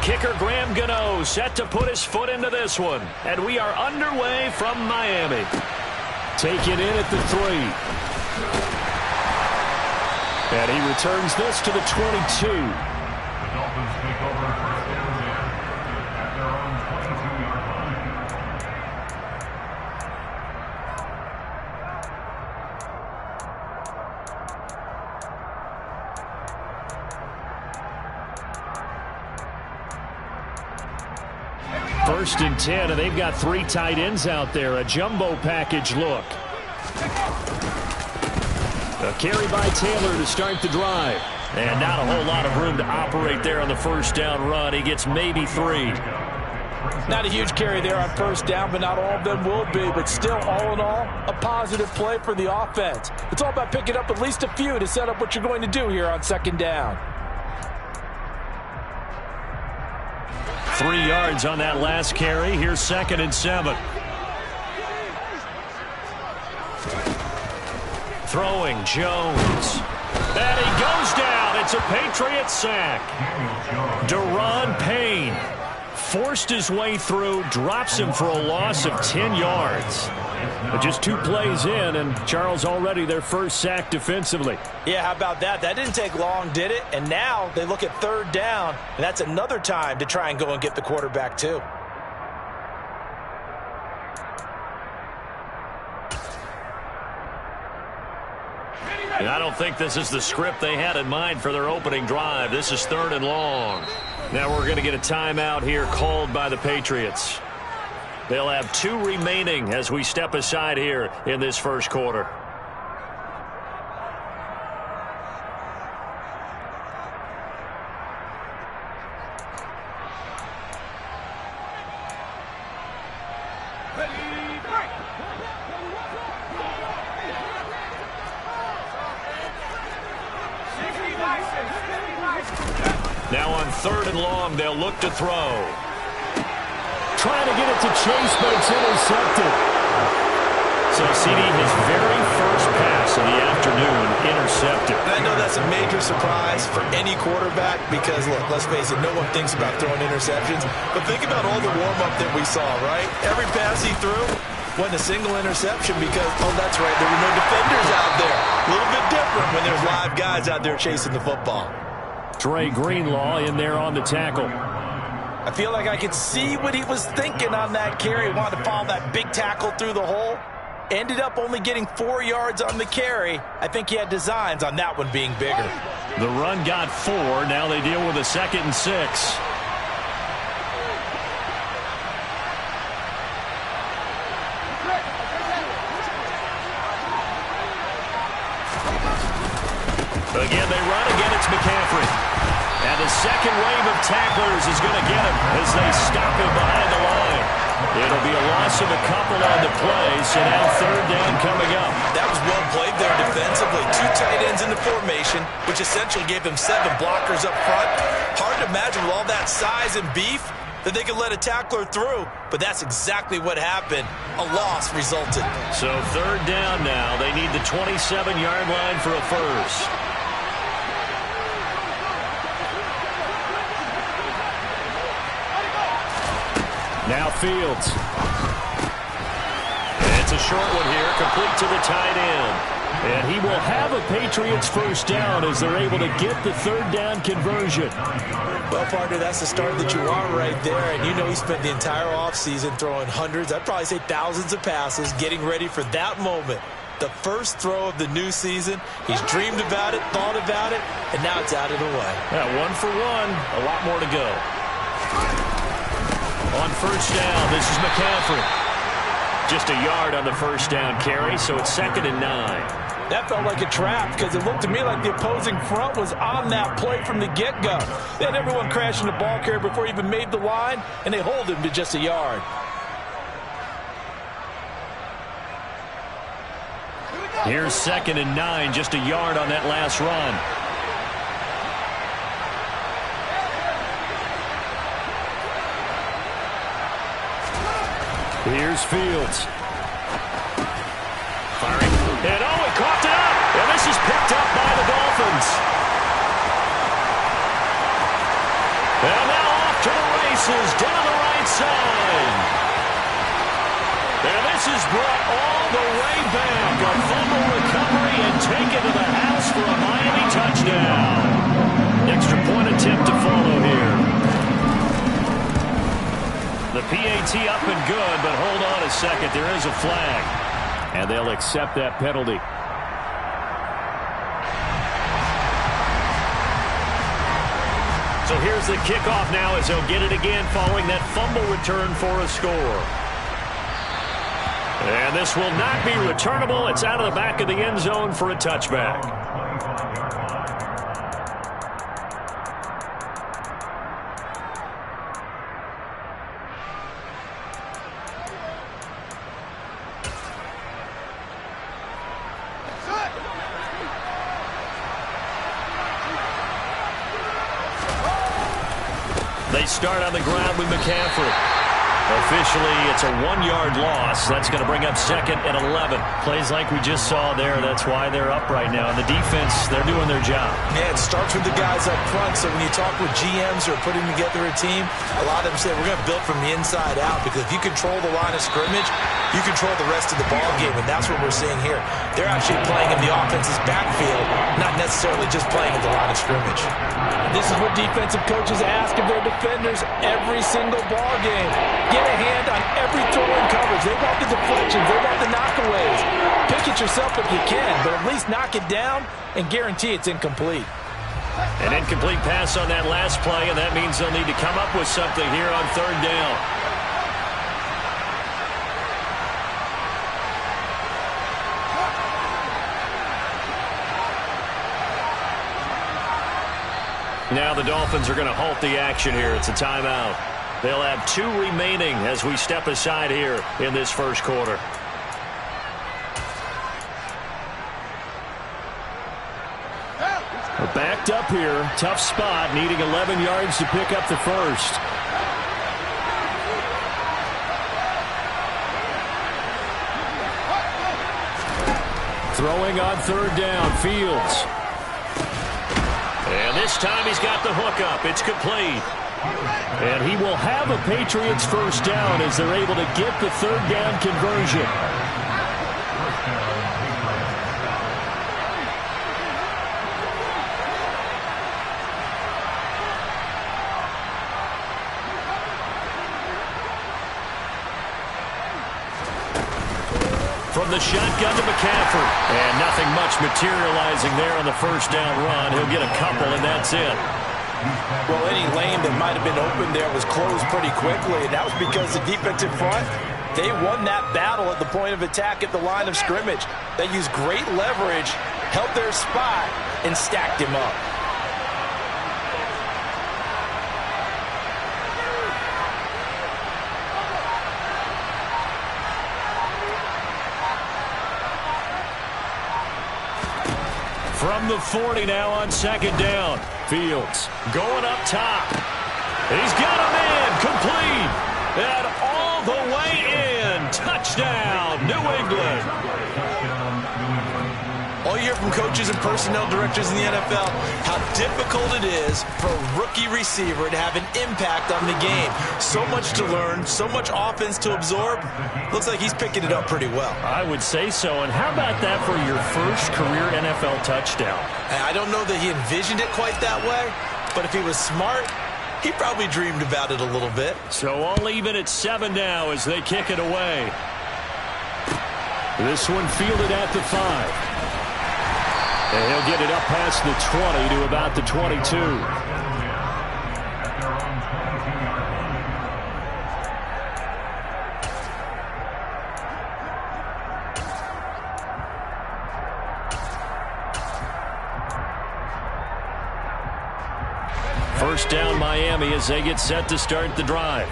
kicker, Graham Gano, set to put his foot into this one. And we are underway from Miami. Taken in at the 3. And he returns this to the 22. The Dolphins take over first down there at their own 22-yard line. First and 10, and they've got 3 tight ends out there. A jumbo package look. A carry by Taylor to start the drive. And not a whole lot of room to operate there on the first down run. He gets maybe 3. Not a huge carry there on first down, but not all of them will be. But still, all in all, a positive play for the offense. It's all about picking up at least a few to set up what you're going to do here on second down. 3 yards on that last carry. Here's 2nd and 7. Throwing Jones. And he goes down. It's a Patriot sack. Daron Payne forced his way through, drops him for a loss of 10 yards. But just 2 plays in, and Charles already their first sack defensively. Yeah, how about that? That didn't take long, did it? And now they look at third down, and that's another time to try and go and get the quarterback too. And I don't think this is the script they had in mind for their opening drive. This is 3rd and long. Now we're going to get a timeout here called by the Patriots. They'll have 2 remaining as we step aside here in this first quarter. Now on 3rd and long, they'll look to throw. Trying to get it to Chase, but it's intercepted. So, CD, his very first pass of the afternoon intercepted. And I know that's a major surprise for any quarterback because, look, let's face it, no one thinks about throwing interceptions. But think about all the warm-up that we saw, right? Every pass he threw wasn't a single interception because, oh, that's right, there were no defenders out there. A little bit different when there's live guys out there chasing the football. Dre Greenlaw in there on the tackle. I feel like I could see what he was thinking on that carry. He wanted to follow that big tackle through the hole. Ended up only getting 4 yards on the carry. I think he had designs on that one being bigger. The run got 4. Now they deal with a 2nd and 6. Again, they run. Again, it's McCaffrey. And the second wave of tacklers is going to get him as they stop him behind the line. It'll be a loss of a couple on the play, so now 3rd down coming up. That was well played there defensively. 2 tight ends in the formation, which essentially gave them 7 blockers up front. Hard to imagine with all that size and beef that they could let a tackler through, but that's exactly what happened. A loss resulted. So 3rd down now. They need the 27-yard line for a first. Now Fields. It's a short one here, complete to the tight end. And he will have a Patriots first down as they're able to get the 3rd down conversion. Well, partner, that's the start that you want right there. And you know he spent the entire offseason throwing hundreds, I'd probably say thousands of passes, getting ready for that moment. The first throw of the new season. He's dreamed about it, thought about it, and now it's out of the way. Yeah, 1 for 1, a lot more to go. On first down, this is McCaffrey. Just a yard on the first down carry, so it's 2nd and 9. That felt like a trap because it looked to me like the opposing front was on that play from the get-go. They had everyone crashing the ball carrier before he even made the line, and they hold him to just a yard. Here's 2nd and 9, just a yard on that last run. Here's Fields. Firing. And oh, he coughed it up. And this is picked up by the Dolphins. And now off to the bounces down the right side. And this is brought all the way back. A fumble recovery and taken to the house for a Miami touchdown. Extra point attempt to follow here. The PAT up and good, but hold on a second. There is a flag. And they'll accept that penalty. So here's the kickoff now as they'll get it again following that fumble return for a score. And this will not be returnable. It's out of the back of the end zone for a touchback. They start on the ground with McCaffrey. Officially, it's a 1-yard loss. That's going to bring up 2nd and 11. Plays like we just saw there. That's why they're up right now. And the defense, they're doing their job. Yeah, it starts with the guys up front. So when you talk with GMs who are putting together a team, a lot of them say we're going to build from the inside out, because if you control the line of scrimmage, you control the rest of the ball game, and that's what we're seeing here. They're actually playing in the offense's backfield, not necessarily just playing at the line of scrimmage. This is what defensive coaches ask of their defenders every single ball game. Get a hand on every throw in coverage. They want the deflections. They want the knockaways. Pick it yourself if you can, but at least knock it down and guarantee it's incomplete. An incomplete pass on that last play, and that means they'll need to come up with something here on 3rd down. Now the Dolphins are going to halt the action here. It's a timeout. They'll have 2 remaining as we step aside here in this first quarter. We're backed up here. Tough spot, needing 11 yards to pick up the first. Throwing on 3rd down, Fields. And this time he's got the hook up. It's complete. And he will have a Patriots first down as they're able to get the 3rd down conversion. From the shotgun to McCaffrey. And nothing much materializing there on the first down run. He'll get a couple, and that's it. Well, any lane that might have been open there was closed pretty quickly, and that was because the defensive front, they won that battle at the point of attack at the line of scrimmage. They used great leverage, held their spot, and stacked him up. From the 40 now on 2nd down. Fields going up top. He's got a man complete. And all the way in. Touchdown, New England. All you hear from coaches and personnel directors in the NFL, how difficult it is for a rookie receiver to have an impact on the game. So much to learn, so much offense to absorb. Looks like he's picking it up pretty well. I would say so. And how about that for your first career NFL touchdown? I don't know that he envisioned it quite that way, but if he was smart, he probably dreamed about it a little bit. So all even at 7 now as they kick it away. This one fielded at the 5. And he'll get it up past the 20 to about the 22. First down Miami as they get set to start the drive.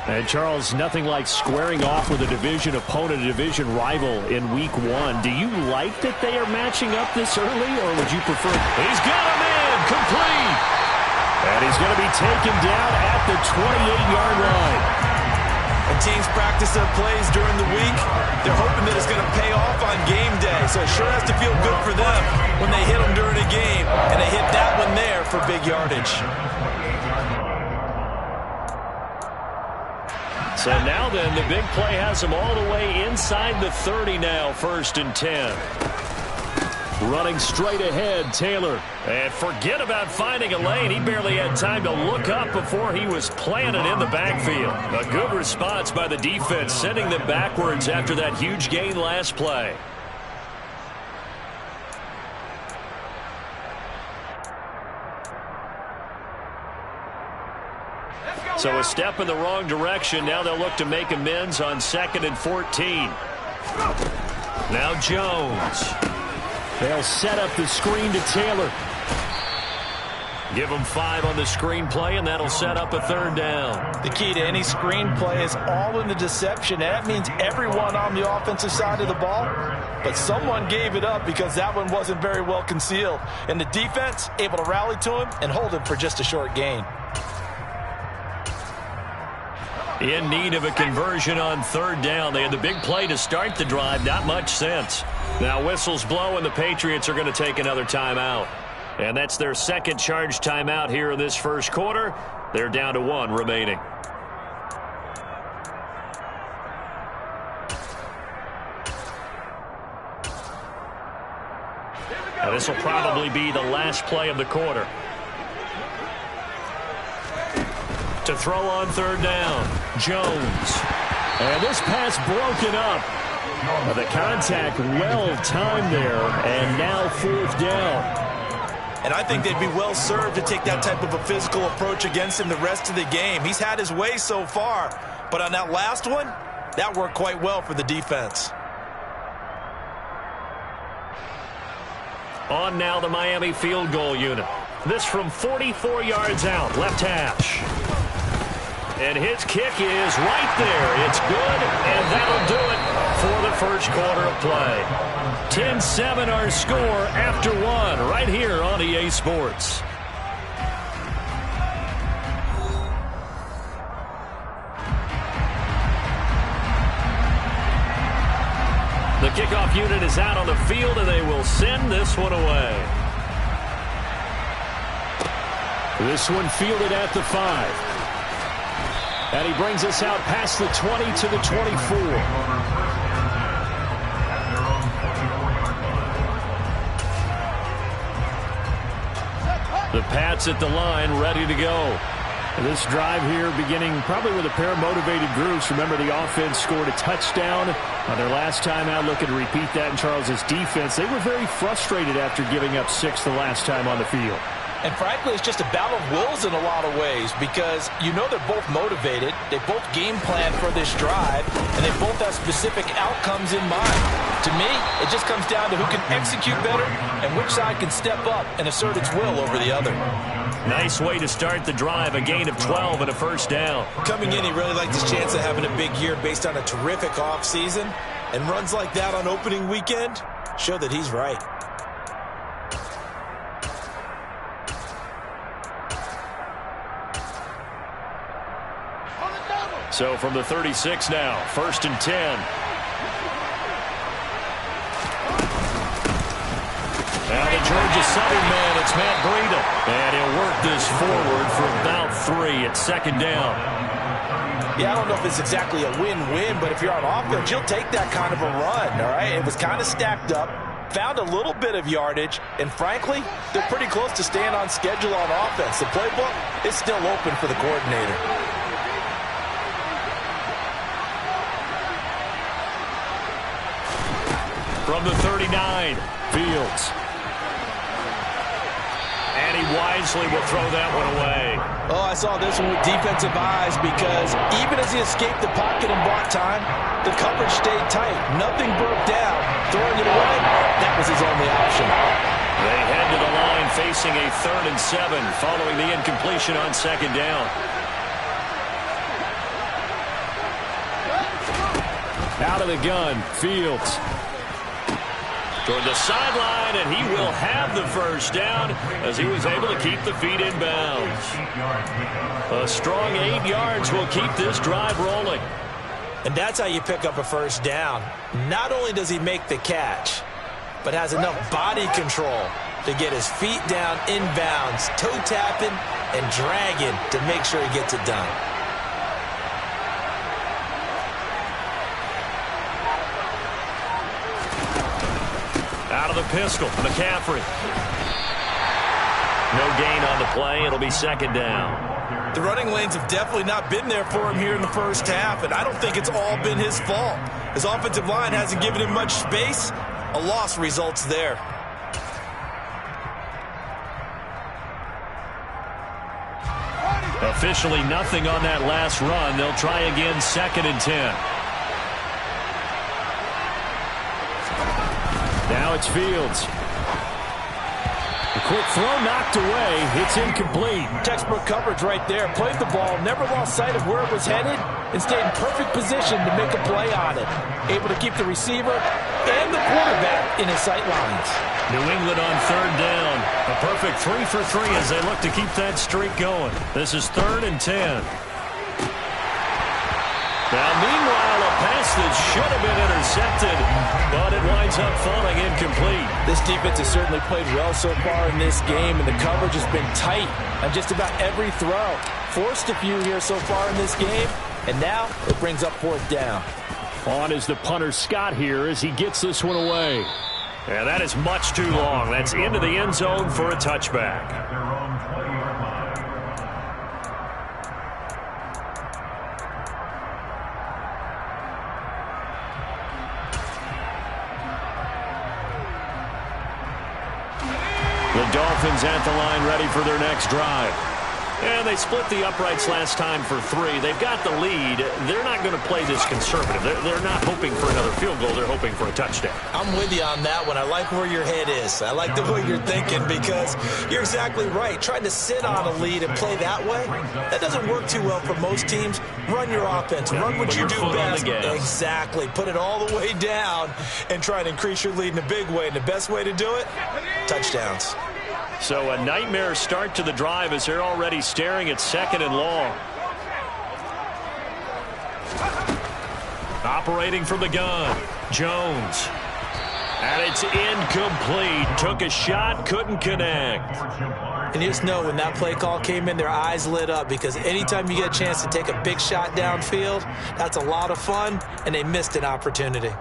And Charles, nothing like squaring off with a division opponent, a division rival in week 1. Do you like that they are matching up this early, or would you prefer? He's got a man complete. And he's going to be taken down at the 28-yard line. And teams practice their plays during the week. They're hoping that it's going to pay off on game day. So it sure has to feel good for them when they hit them during a game. And they hit that one there for big yardage. So now then, the big play has him all the way inside the 30 now, 1st and 10. Running straight ahead, Taylor. And forget about finding a lane. He barely had time to look up before he was planted in the backfield. A good response by the defense, sending them backwards after that huge gain last play. So a step in the wrong direction. Now they'll look to make amends on 2nd and 14. Now Jones. They'll set up the screen to Taylor. Give him 5 on the screen play, and that'll set up a 3rd down. The key to any screen play is all in the deception. And that means everyone on the offensive side of the ball. But someone gave it up because that one wasn't very well concealed. And the defense able to rally to him and hold him for just a short gain. In need of a conversion on 3rd down. They had the big play to start the drive. Not much sense. Now whistles blow, and the Patriots are going to take another timeout. And that's their 2nd charge timeout here in this 1st quarter. They're down to 1 remaining. Now this will probably be the last play of the quarter. To throw on 3rd down, Jones. And this pass broken up. The contact well timed there, and now 4th down. And I think they'd be well served to take that type of a physical approach against him the rest of the game. He's had his way so far, but on that last one, that worked quite well for the defense. On now the Miami field goal unit. This from 44 yards out, left hash. And his kick is right there. It's good, and that'll do it for the 1st quarter of play. 10-7 our score after 1 right here on EA Sports. The kickoff unit is out on the field, and they will send this one away. This one fielded at the 5. And he brings us out past the 20 to the 24. The Pats at the line, ready to go. This drive here beginning probably with a pair of motivated groups. Remember, the offense scored a touchdown on their last time out. Looking to repeat that in Charles's defense. They were very frustrated after giving up 6 the last time on the field. And frankly, it's just a battle of wills in a lot of ways because you know they're both motivated. They both game plan for this drive, and they both have specific outcomes in mind. To me, it just comes down to who can execute better and which side can step up and assert its will over the other. Nice way to start the drive, a gain of 12 and a 1st down. Coming in, he really liked his chance of having a big year based on a terrific offseason. And runs like that on opening weekend show that he's right. So from the 36 now, 1st and 10. Now the Georgia Southern man, it's Matt Breida. And he'll work this forward for about 3 at 2nd down. Yeah, I don't know if it's exactly a win-win, but if you're on offense, you'll take that kind of a run, all right? It was kind of stacked up, found a little bit of yardage, and frankly, they're pretty close to staying on schedule on offense. The playbook is still open for the coordinator. From the 39, Fields. And he wisely will throw that one away. Oh, I saw this one with defensive eyes because even as he escaped the pocket and bought time, the coverage stayed tight. Nothing broke down. Throwing it away, that was his only option. They head to the line facing a 3rd and 7 following the incompletion on 2nd down. Out of the gun, Fields. Toward the sideline, and he will have the 1st down as he was able to keep the feet in bounds. A strong 8 yards will keep this drive rolling. And that's how you pick up a 1st down. Not only does he make the catch, but has enough body control to get his feet down inbounds, toe tapping and dragging to make sure he gets it done. Out of the pistol, McCaffrey. No gain on the play. It'll be second down. The running lanes have definitely not been there for him here in the first half, and I don't think it's all been his fault. His offensive line hasn't given him much space. A loss results there. Officially nothing on that last run. They'll try again, second and 10. Now it's Fields. A quick throw knocked away. It's incomplete. Textbook coverage right there. Played the ball, never lost sight of where it was headed, and stayed in perfect position to make a play on it. Able to keep the receiver and the quarterback in his sight lines. New England on third down. A perfect 3 for 3 as they look to keep that streak going. This is third and 10. Now, meanwhile, a pass that should have been intercepted, but it winds up falling incomplete. This defense has certainly played well so far in this game, and the coverage has been tight on just about every throw. Forced a few here so far in this game, and now it brings up fourth down. On is the punter Scott here as he gets this one away. Yeah, that is much too long. That's into the end zone for a touchback. At their own 20-yard line. The Dolphins at the line ready for their next drive. And they split the uprights last time for 3. They've got the lead. They're not going to play this conservative. They're not hoping for another field goal. They're hoping for a touchdown. I'm with you on that one. I like where your head is. I like the way you're thinking because you're exactly right. Trying to sit on a lead and play that way, that doesn't work too well for most teams. Run your offense. Run what you do best. Exactly. Put it all the way down and try to increase your lead in a big way. And the best way to do it, touchdowns. So a nightmare start to the drive as they're already staring at second and long. Operating from the gun, Jones. And it's incomplete. Took a shot, couldn't connect. And you just know when that play call came in, their eyes lit up because anytime you get a chance to take a big shot downfield, that's a lot of fun, and they missed an opportunity.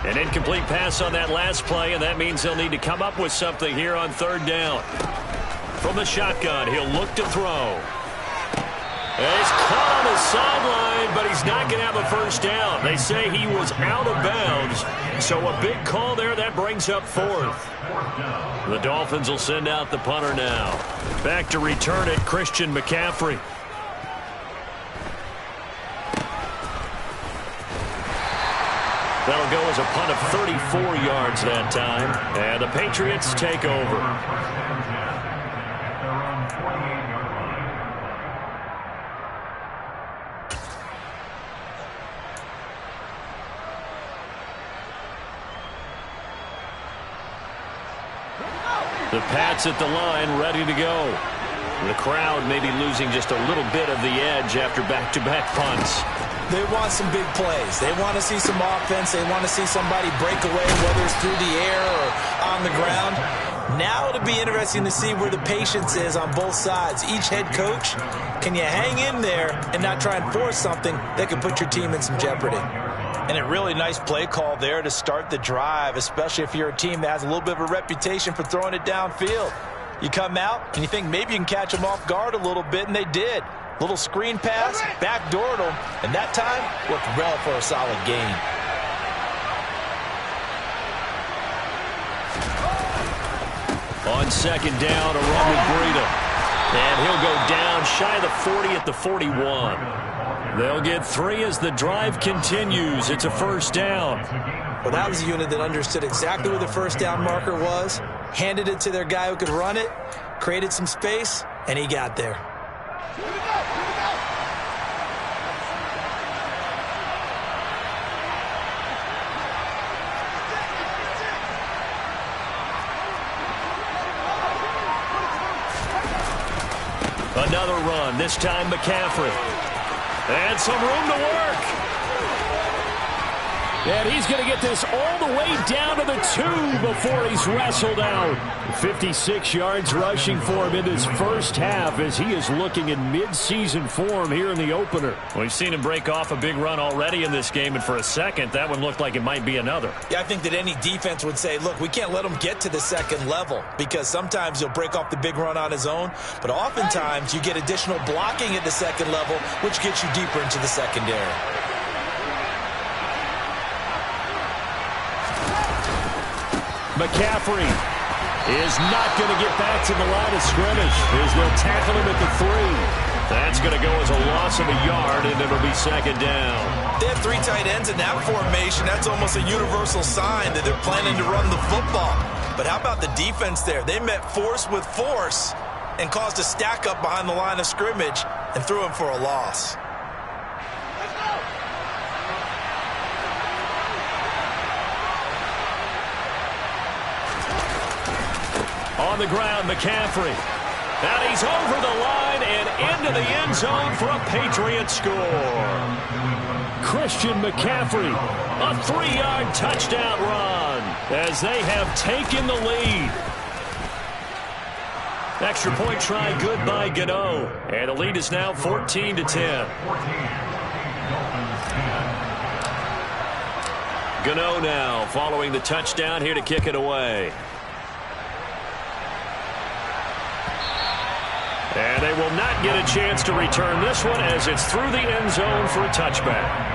An incomplete pass on that last play, and that means they'll need to come up with something here on third down. From the shotgun, he'll look to throw. And he's caught on the sideline, but he's not going to have a first down. They say he was out of bounds, so a big call there. That brings up fourth. The Dolphins will send out the punter now. Back to return it, Christian McCaffrey. That'll go as a punt of 34 yards that time. And the Patriots take over. The Pats at the line ready to go. The crowd may be losing just a little bit of the edge after back-to-back punts. They want some big plays. They want to see some offense. They want to see somebody break away, whether it's through the air or on the ground. Now it'll be interesting to see where the patience is on both sides. Each head coach, can you hang in there and not try and force something that could put your team in some jeopardy? And a really nice play call there to start the drive, especially if you're a team that has a little bit of a reputation for throwing it downfield. You come out and you think maybe you can catch them off guard a little bit, and they did. Little screen pass, backdoored them, and that time worked well for a solid gain. On second down, a run with Breida. And he'll go down shy of the 40 at the 41. They'll get 3 as the drive continues. It's a first down. Well, that was a unit that understood exactly where the first down marker was, handed it to their guy who could run it, created some space, and he got there. Another run, this time McCaffrey. And some room to work. And he's going to get this all the way down to the 2 before he's wrestled out. 56 yards rushing for him in this first half as he is looking in mid-season form here in the opener. We've seen him break off a big run already in this game, and for a second, that one looked like it might be another. Yeah, I think that any defense would say, look, we can't let him get to the second level because sometimes he'll break off the big run on his own, but oftentimes you get additional blocking at the second level, which gets you deeper into the secondary. McCaffrey is not going to get back to the line of scrimmage as they'll tackle him at the 3. That's going to go as a loss of a yard, and it'll be second down. They have 3 tight ends in that formation. That's almost a universal sign that they're planning to run the football. But how about the defense there? They met force with force and caused a stack up behind the line of scrimmage and threw him for a loss. On the ground, McCaffrey. And he's over the line and into the end zone for a Patriot score. Christian McCaffrey, a 3-yard touchdown run as they have taken the lead. Extra point try good by Gano. And the lead is now 14-10. Gano now following the touchdown here to kick it away. And they will not get a chance to return this one as it's through the end zone for a touchback.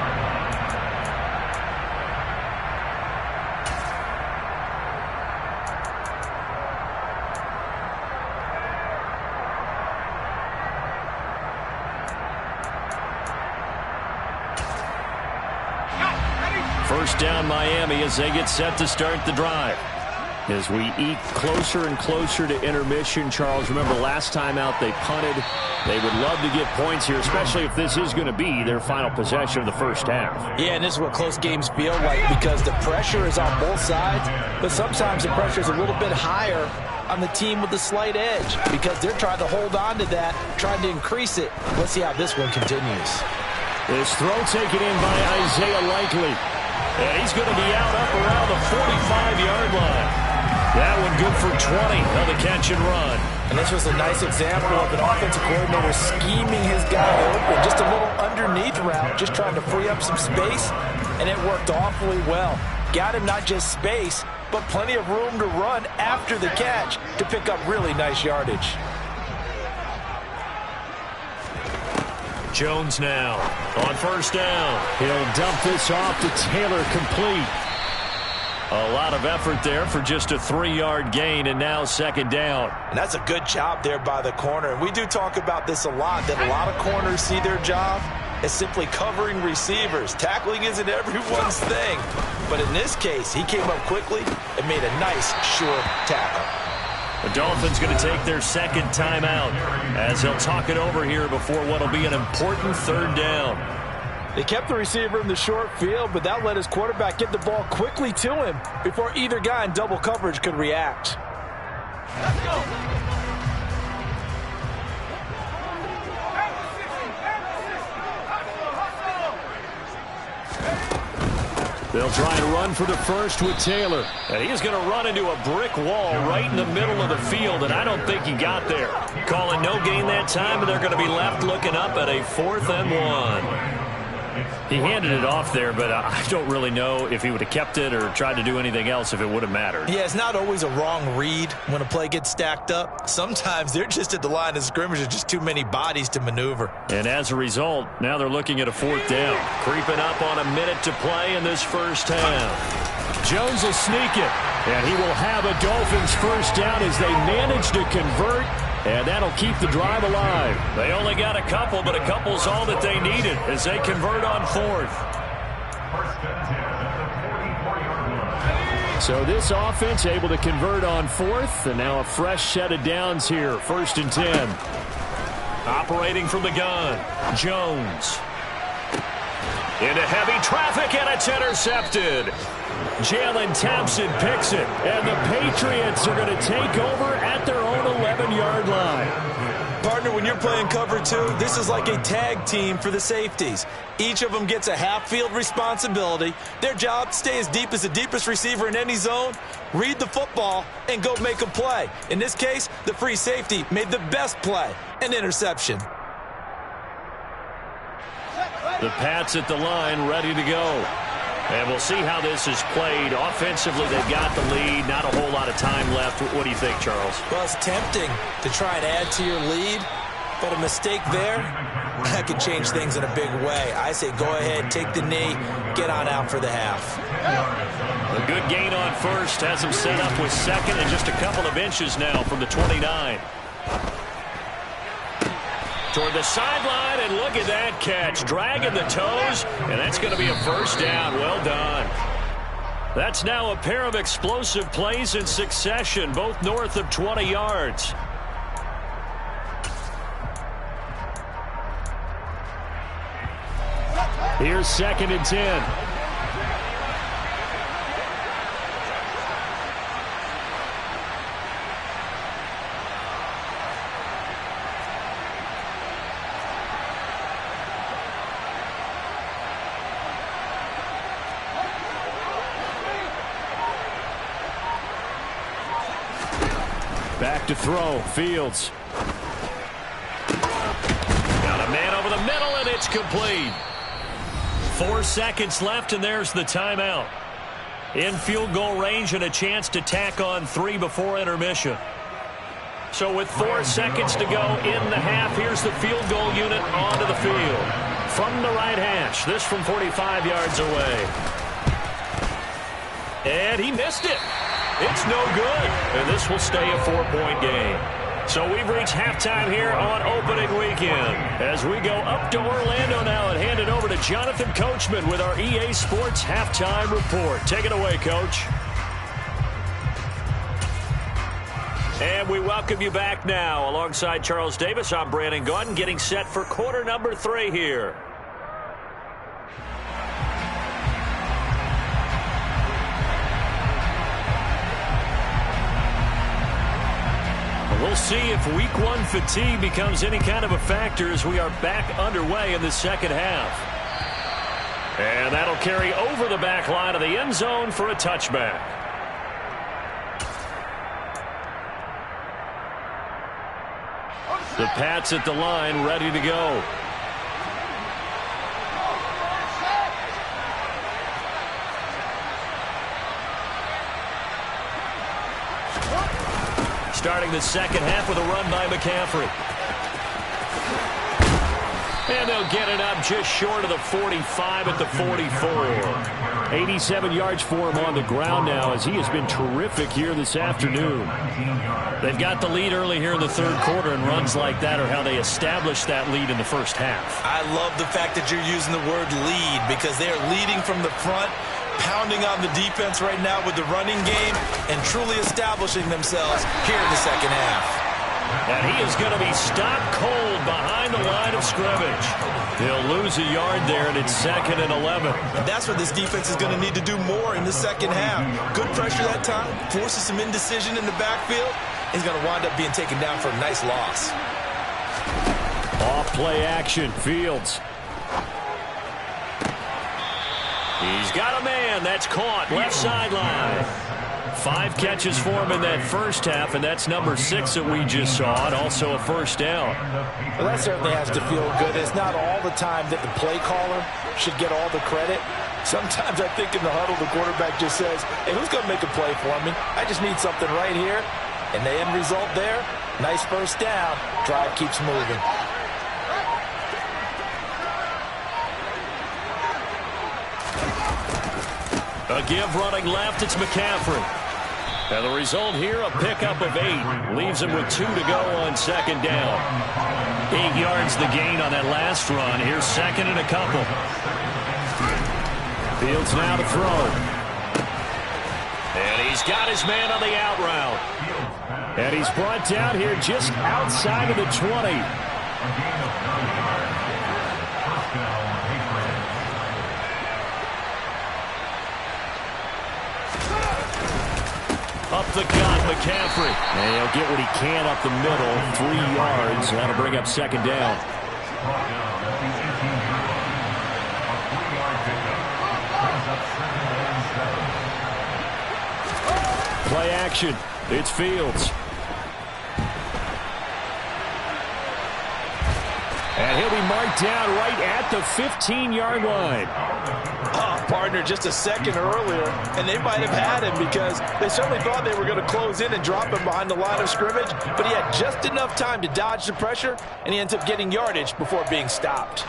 First down Miami as they get set to start the drive. As we eke closer and closer to intermission, Charles, remember last time out they punted. They would love to get points here, especially if this is going to be their final possession of the first half. Yeah, and this is what close games feel like because the pressure is on both sides, but sometimes the pressure is a little bit higher on the team with the slight edge because they're trying to hold on to that, trying to increase it. Let's see how this one continues. This throw taken in by Isaiah Likely. And he's going to be out up around the 45-yard line. That one good for 20 on the catch and run. And this was a nice example of an offensive coordinator scheming his guy open. Just a little underneath route, just trying to free up some space, and it worked awfully well. Got him not just space, but plenty of room to run after the catch to pick up really nice yardage. Jones now on first down. He'll dump this off to Taylor, complete. A lot of effort there for just a 3-yard gain, and now second down. And that's a good job there by the corner. And we do talk about this a lot, that a lot of corners see their job as simply covering receivers. Tackling isn't everyone's thing. But in this case, he came up quickly and made a nice, sure tackle. The Dolphins going to take their second timeout as they'll talk it over here before what will be an important third down. They kept the receiver in the short field, but that let his quarterback get the ball quickly to him before either guy in double coverage could react. Let's go. They'll try and run for the first with Taylor. And he's going to run into a brick wall right in the middle of the field, and I don't think he got there. Calling no gain that time, and they're going to be left looking up at a 4th and 1. He handed it off there, but I don't really know if he would have kept it or tried to do anything else if it would have mattered. Yeah, it's not always a wrong read when a play gets stacked up. Sometimes they're just at the line of scrimmage. There's just too many bodies to maneuver. And as a result, now they're looking at a 4th down. Creeping up on a minute to play in this first half. Jones will sneak it, and he will have a Dolphins first down as they manage to convert. And that'll keep the drive alive. They only got a couple, but a couple's all that they needed as they convert on 4th. So this offense able to convert on 4th, and now a fresh set of downs here. 1st and 10. Operating from the gun, Jones. Into heavy traffic, and it's intercepted. Jalen Thompson picks it, and the Patriots are going to take over at their own 11-yard line. Partner, when you're playing cover two, this is like a tag team for the safeties. Each of them gets a half-field responsibility. Their job, stay as deep as the deepest receiver in any zone, read the football, and go make a play. In this case, the free safety made the best play, an interception. The Pats at the line, ready to go. And we'll see how this is played. Offensively, they've got the lead. Not a whole lot of time left. What do you think, Charles? Well, it's tempting to try and add to your lead, but a mistake there, that could change things in a big way. I say go ahead, take the knee, get on out for the half. A good gain on first has him set up with second and just a couple of inches now from the 29. Toward the sideline, and look at that catch. Dragging the toes, and that's going to be a first down. Well done. That's now a pair of explosive plays in succession, both north of 20 yards. Here's 2nd and 10. Back to throw, Fields. Got a man over the middle, and it's complete. 4 seconds left, and there's the timeout. In field goal range and a chance to tack on 3 before intermission. So with 4 seconds to go in the half, here's the field goal unit onto the field. From the right hash, this from 45 yards away. And he missed it. It's no good, and this will stay a 4-point game. So we've reached halftime here on opening weekend. As we go up to Orlando now and hand it over to Jonathan Coachman with our EA Sports Halftime Report. Take it away, Coach. And we welcome you back now. Alongside Charles Davis, I'm Brandon Gaudin, getting set for quarter number 3 here. We'll see if week 1 fatigue becomes any kind of a factor as we are back underway in the second half. And that'll carry over the back line of the end zone for a touchback. The Pats at the line, ready to go. Starting the second half with a run by McCaffrey. And they'll get it up just short of the 45 at the 44. 87 yards for him on the ground now as he has been terrific here this afternoon. They've got the lead early here in the third quarter, and runs like that are how they establish that lead in the first half. I love the fact that you're using the word lead because they are leading from the front, pounding on the defense right now with the running game and truly establishing themselves here in the second half. And he is going to be stopped cold behind the line of scrimmage. He'll lose a yard there, and it's 2nd and 11. And that's what this defense is going to need to do more in the second half. Good pressure that time, forces some indecision in the backfield. He's going to wind up being taken down for a nice loss. Off play action, Fields. He's got a man. That's caught. Left sideline. 5 catches for him in that first half, and that's number 6 that we just saw, and also a first down. Well, that certainly has to feel good. It's not all the time that the play caller should get all the credit. Sometimes I think in the huddle, the quarterback just says, hey, who's going to make a play for me? I just need something right here. And the end result there, nice first down. Drive keeps moving. A give running left, it's McCaffrey. And the result here, a pickup of 8. Leaves him with 2 to go on second down. 8 yards the gain on that last run. Here's 2nd and a couple. Fields now to throw. And he's got his man on the out route. And he's brought down here just outside of the 20. Up the gut, McCaffrey. And he'll get what he can up the middle, 3 yards. That'll bring up second down. Brought down at the 18-yard line. A 3-yard pickup. Brings up second and 7. Play action. It's Fields. And he'll be marked down right at the 15-yard line. Oh, partner, just a second earlier, and they might have had him because they certainly thought they were going to close in and drop him behind the line of scrimmage, but he had just enough time to dodge the pressure, and he ends up getting yardage before being stopped.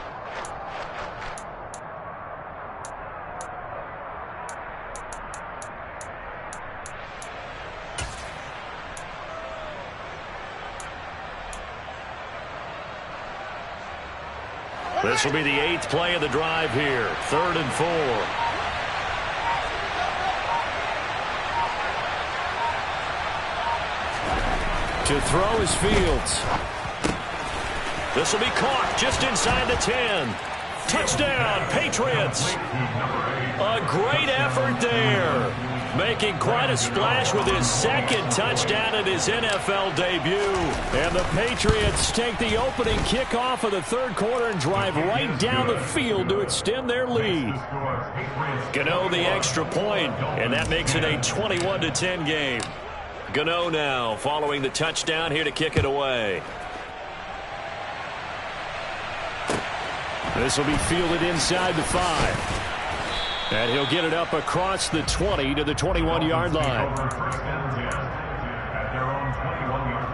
This will be the 8th play of the drive here. 3rd and 4. To throw is Fields. This will be caught just inside the 10. Touchdown, Patriots. A great effort there. Making quite a splash with his 2nd touchdown at his NFL debut. And the Patriots take the opening kickoff of the 3rd quarter and drive right down the field to extend their lead. Gano the extra point, and that makes it a 21-10 game. Gano now following the touchdown here to kick it away. This will be fielded inside the 5. And he'll get it up across the 20 to the 21-yard line. At their own 21-yard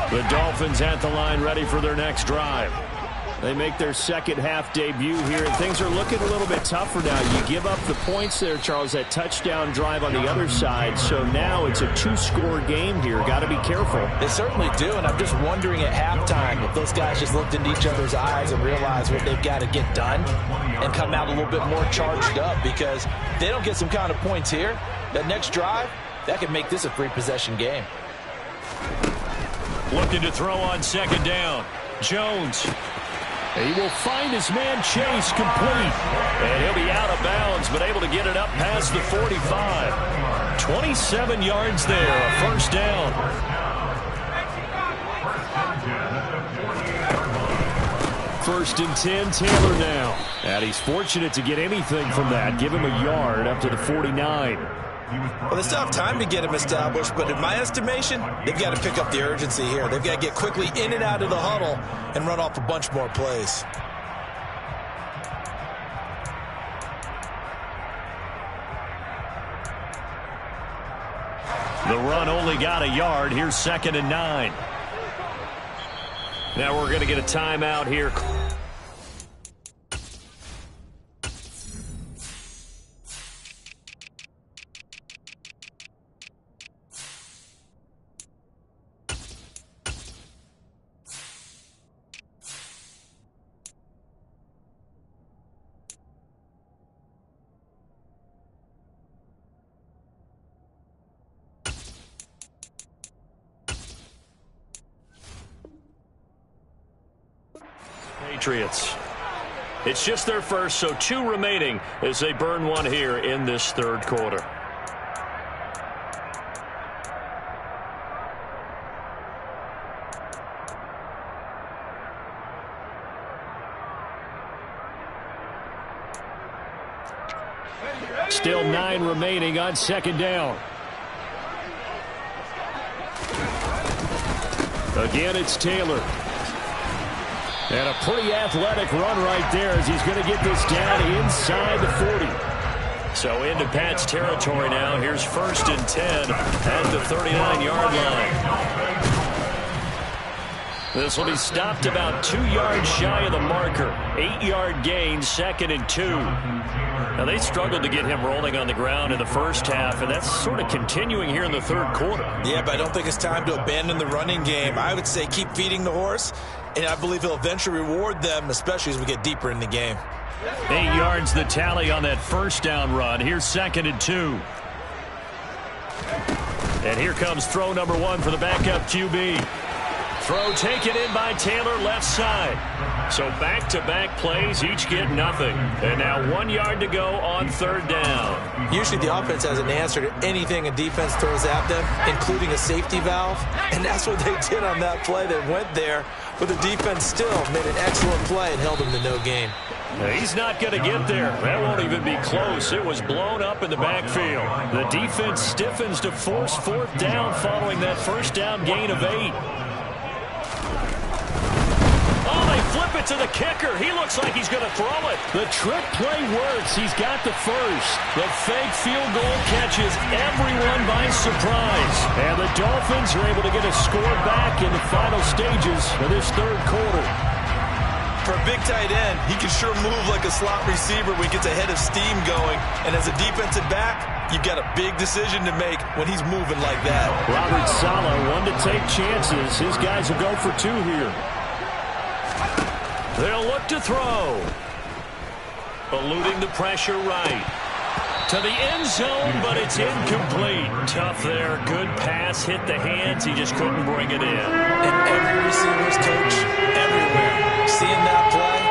line. The Dolphins at the line ready for their next drive. They make their 2nd half debut here, and things are looking a little bit tougher now. You give up the points there, Charles, that touchdown drive on the other side. So now it's a 2-score game here. Got to be careful. They certainly do, and I'm just wondering at halftime if those guys just looked into each other's eyes and realized what they've got to get done and come out a little bit more charged up, because if they don't get some kind of points here, that next drive, that could make this a 3-possession game. Looking to throw on 2nd down. Jones. He will find his man Chase complete. And he'll be out of bounds, but able to get it up past the 45. 27 yards there, a 1st down. 1st and 10, Taylor now. And he's fortunate to get anything from that. Give him a yard up to the 49. Well, they still have time to get him established, but in my estimation, they've got to pick up the urgency here. They've got to get quickly in and out of the huddle and run off a bunch more plays. The run only got a yard. Here's 2nd and 9. Now we're going to get a timeout here. Patriots. It's just their first, so 2 remaining as they burn one here in this 3rd quarter. Still 9 remaining on 2nd down. Again, it's Taylor. And a pretty athletic run right there as he's going to get this down inside the 40. So into Pat's territory now. Here's 1st and 10 at the 39-yard line. This will be stopped about 2 yards shy of the marker. 8-yard gain, 2nd and 2. Now, they struggled to get him rolling on the ground in the 1st half, and that's sort of continuing here in the 3rd quarter. Yeah, but I don't think it's time to abandon the running game. I would say keep feeding the horse, and I believe he'll eventually reward them, especially as we get deeper in the game. 8 yards the tally on that 1st down run. Here's 2nd and 2. And here comes throw number one for the backup QB. Throw taken in by Taylor, left side. So back-to-back plays, each get nothing. And now 1 yard to go on third down. Usually the offense has an answer to anything a defense throws at them, including a safety valve. And that's what they did on that play. They went there, but the defense still made an excellent play and held them to no gain. He's not going to get there. That won't even be close. It was blown up in the backfield. The defense stiffens to force fourth down following that first down gain of 8. Oh, they flip it to the kicker. He looks like he's going to throw it. The trick play works. He's got the first. The fake field goal catches everyone by surprise. And the Dolphins are able to get a score back in the final stages of this third quarter. For a big tight end, he can sure move like a slot receiver when he gets a head of steam going. And as a defensive back, you've got a big decision to make when he's moving like that. Robert Saleh, one to take chances. His guys will go for 2 here. They'll look to throw. Eluding the pressure right. To the end zone, but it's incomplete. Tough there. Good pass. Hit the hands. He just couldn't bring it in. And every receiver's coach, everywhere, seeing that play,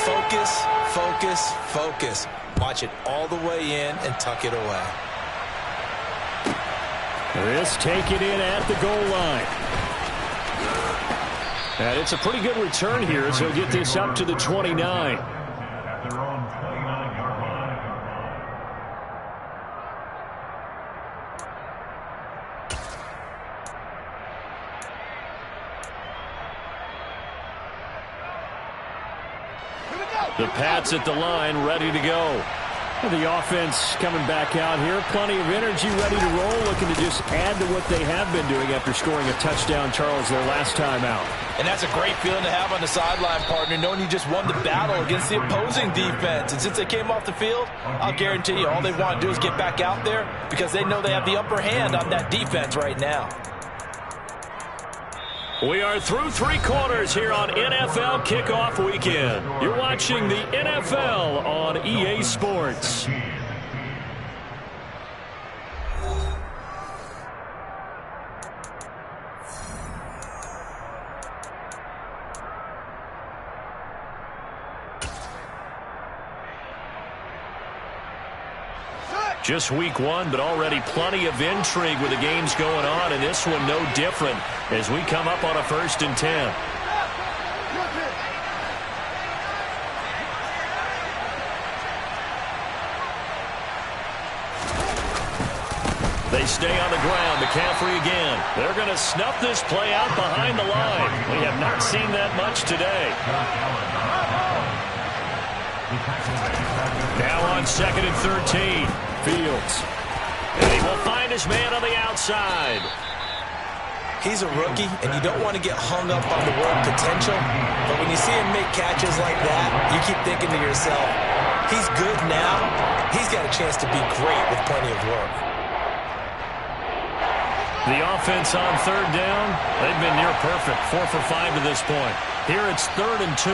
focus, focus, focus. Watch it all the way in and tuck it away. This take it in at the goal line. And it's a pretty good return here as he'll get this up to the 29. At their own 29-yard line. The Pats at the line, ready to go. The offense coming back out here. Plenty of energy, ready to roll, looking to just add to what they have been doing after scoring a touchdown, Charles, their last time out. And that's a great feeling to have on the sideline, partner, knowing you just won the battle against the opposing defense. And since they came off the field, I'll guarantee you all they want to do is get back out there because they know they have the upper hand on that defense right now. We are through 3 quarters here on NFL Kickoff Weekend. You're watching the NFL on EA Sports. Just week 1, but already plenty of intrigue with the games going on, and this one no different as we come up on a 1st and 10. They stay on the ground. McCaffrey again. They're going to snuff this play out behind the line. We have not seen that much today. Now on 2nd and 13. Fields. And he will find his man on the outside. He's a rookie, and you don't want to get hung up on the word potential, but when you see him make catches like that, you keep thinking to yourself, he's good now. He's got a chance to be great with plenty of work. The offense on 3rd down, they've been near perfect, 4 for 5 to this point. Here it's 3rd and 2.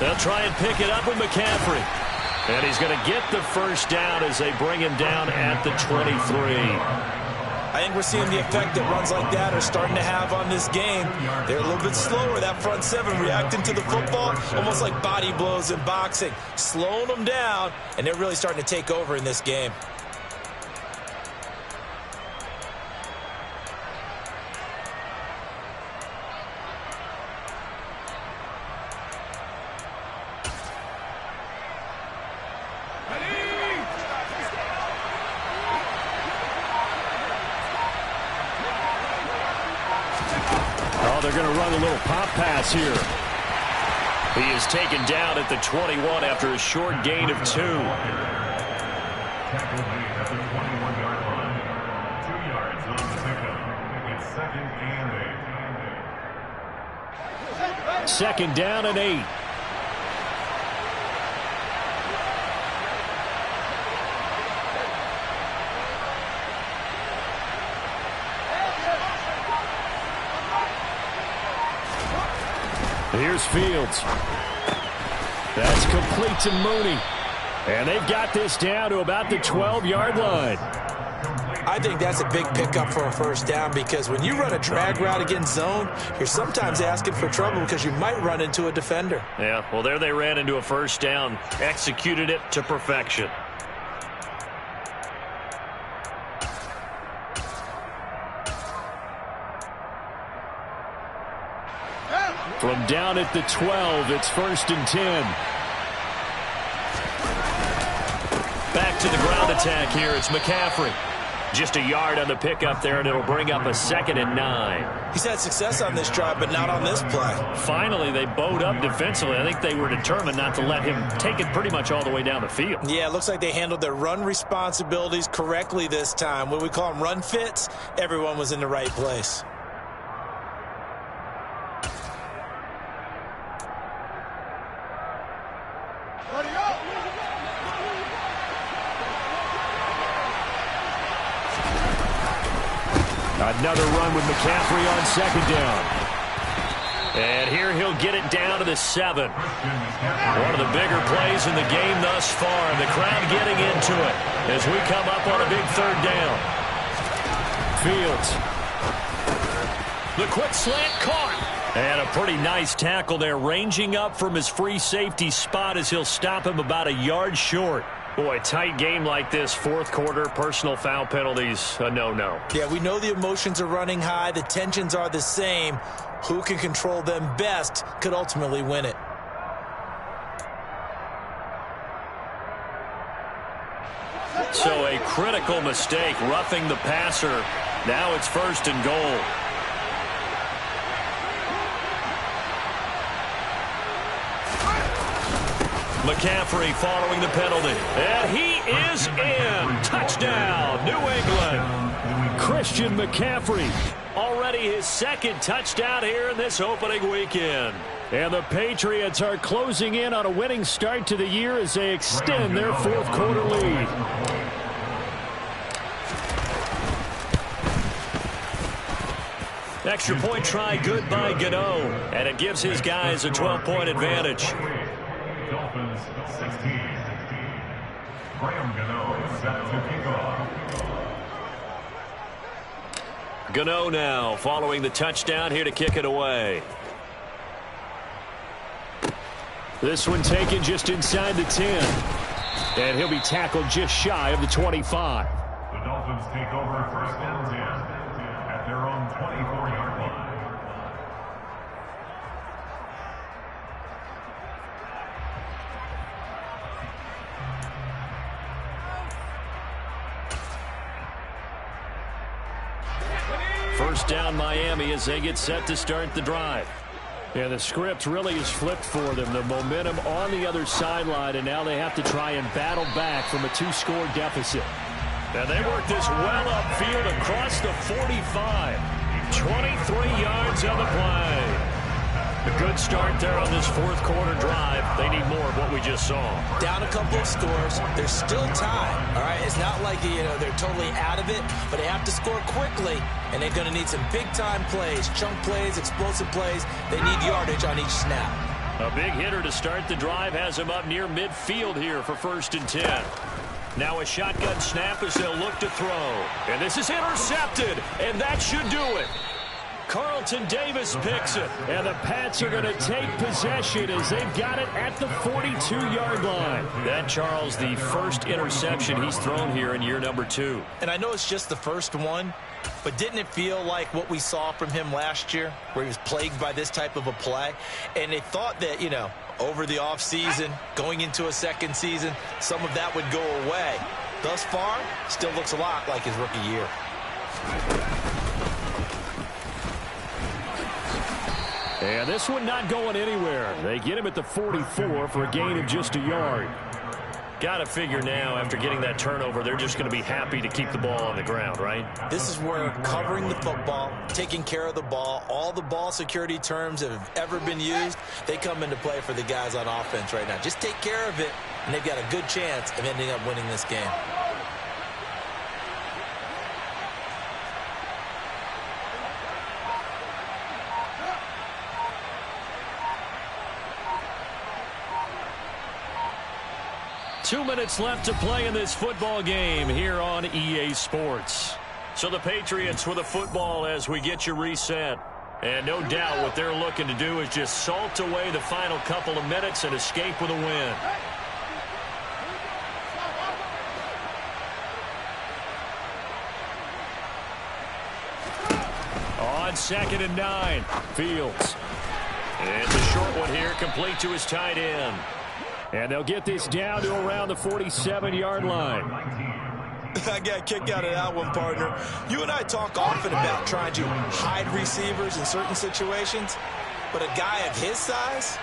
They'll try and pick it up with McCaffrey. And he's going to get the first down as they bring him down at the 23. I think we're seeing the effect that runs like that are starting to have on this game. They're a little bit slower, that front 7, reacting to the football, almost like body blows in boxing, slowing them down, and they're really starting to take over in this game. They're going to run a little pop pass here. He is taken down at the 21 after a short gain of 2. Tackle made at the 21-yard line. 2 yards on the pickup. It's 2nd and 8. 2nd down and 8. Here's Fields. That's complete to Mooney. And they've got this down to about the 12-yard line. I think that's a big pickup for a first down because when you run a drag route against zone, you're sometimes asking for trouble because you might run into a defender. Yeah, well, there they ran into a first down, executed it to perfection. From down at the 12, it's 1st and 10. Back to the ground attack here. It's McCaffrey. Just a yard on the pickup there, and it'll bring up a 2nd and 9. He's had success on this drive, but not on this play. Finally, they bowed up defensively. I think they were determined not to let him take it pretty much all the way down the field. Yeah, it looks like they handled their run responsibilities correctly this time. When we call them run fits, everyone was in the right place. Another run with McCaffrey on 2nd down. And here he'll get it down to the 7. One of the bigger plays in the game thus far. And the crowd getting into it as we come up on a big 3rd down. Fields. The quick slant caught. And a pretty nice tackle there, ranging up from his free safety spot as he'll stop him about a yard short. Boy, tight game like this, 4th quarter, personal foul penalties, a no-no. Yeah, we know the emotions are running high. The tensions are the same. Who can control them best could ultimately win it. So a critical mistake, roughing the passer. Now it's 1st and goal. McCaffrey following the penalty. And he is in. Touchdown, New England. Christian McCaffrey. Already his 2nd touchdown here in this opening weekend. And the Patriots are closing in on a winning start to the year as they extend their 4th quarter lead. Extra point try good by Gano. And it gives his guys a 12-point advantage. Dolphins 16. Graham Gano set to kick off. Gano now following the touchdown here to kick it away. This one taken just inside the 10. And he'll be tackled just shy of the 25. The Dolphins take over 1st and 10 at their own 24-yard line. First down Miami as they get set to start the drive. Yeah, the script really is flipped for them. The momentum on the other sideline, and now they have to try and battle back from a 2-score deficit. And they work this well upfield across the 45. 23 yards on the play. A good start there on this 4th quarter drive. They need more of what we just saw. Down a couple of scores. There's still time. All right, it's not like they're totally out of it, but they have to score quickly, and they're going to need some big-time plays, chunk plays, explosive plays. They need yardage on each snap. A big hitter to start the drive has him up near midfield here for 1st and 10. Now a shotgun snap as they'll look to throw. And this is intercepted, and that should do it. Carlton Davis picks it, and the Pats are going to take possession as they've got it at the 42-yard line. That, Charles, the first interception he's thrown here in year number 2. And I know it's just the first one, but didn't it feel like what we saw from him last year, where he was plagued by this type of a play? And they thought that, over the offseason, going into a 2nd season, some of that would go away. Thus far, still looks a lot like his rookie year. And this one not going anywhere. They get him at the 44 for a gain of just a yard. Got to figure now, after getting that turnover, they're just going to be happy to keep the ball on the ground, right? This is where covering the football, taking care of the ball, all the ball security terms that have ever been used, they come into play for the guys on offense right now. Just take care of it, and they've got a good chance of ending up winning this game. 2 minutes left to play in this football game here on EA Sports. So the Patriots with a football as we get you reset. And no doubt what they're looking to do is just salt away the final couple of minutes and escape with a win. On 2nd and 9, Fields. It's a short one here, complete to his tight end. And they'll get this down to around the 47-yard line. I got kicked out of that one, partner. You and I talk often about trying to hide receivers in certain situations, but a guy of his size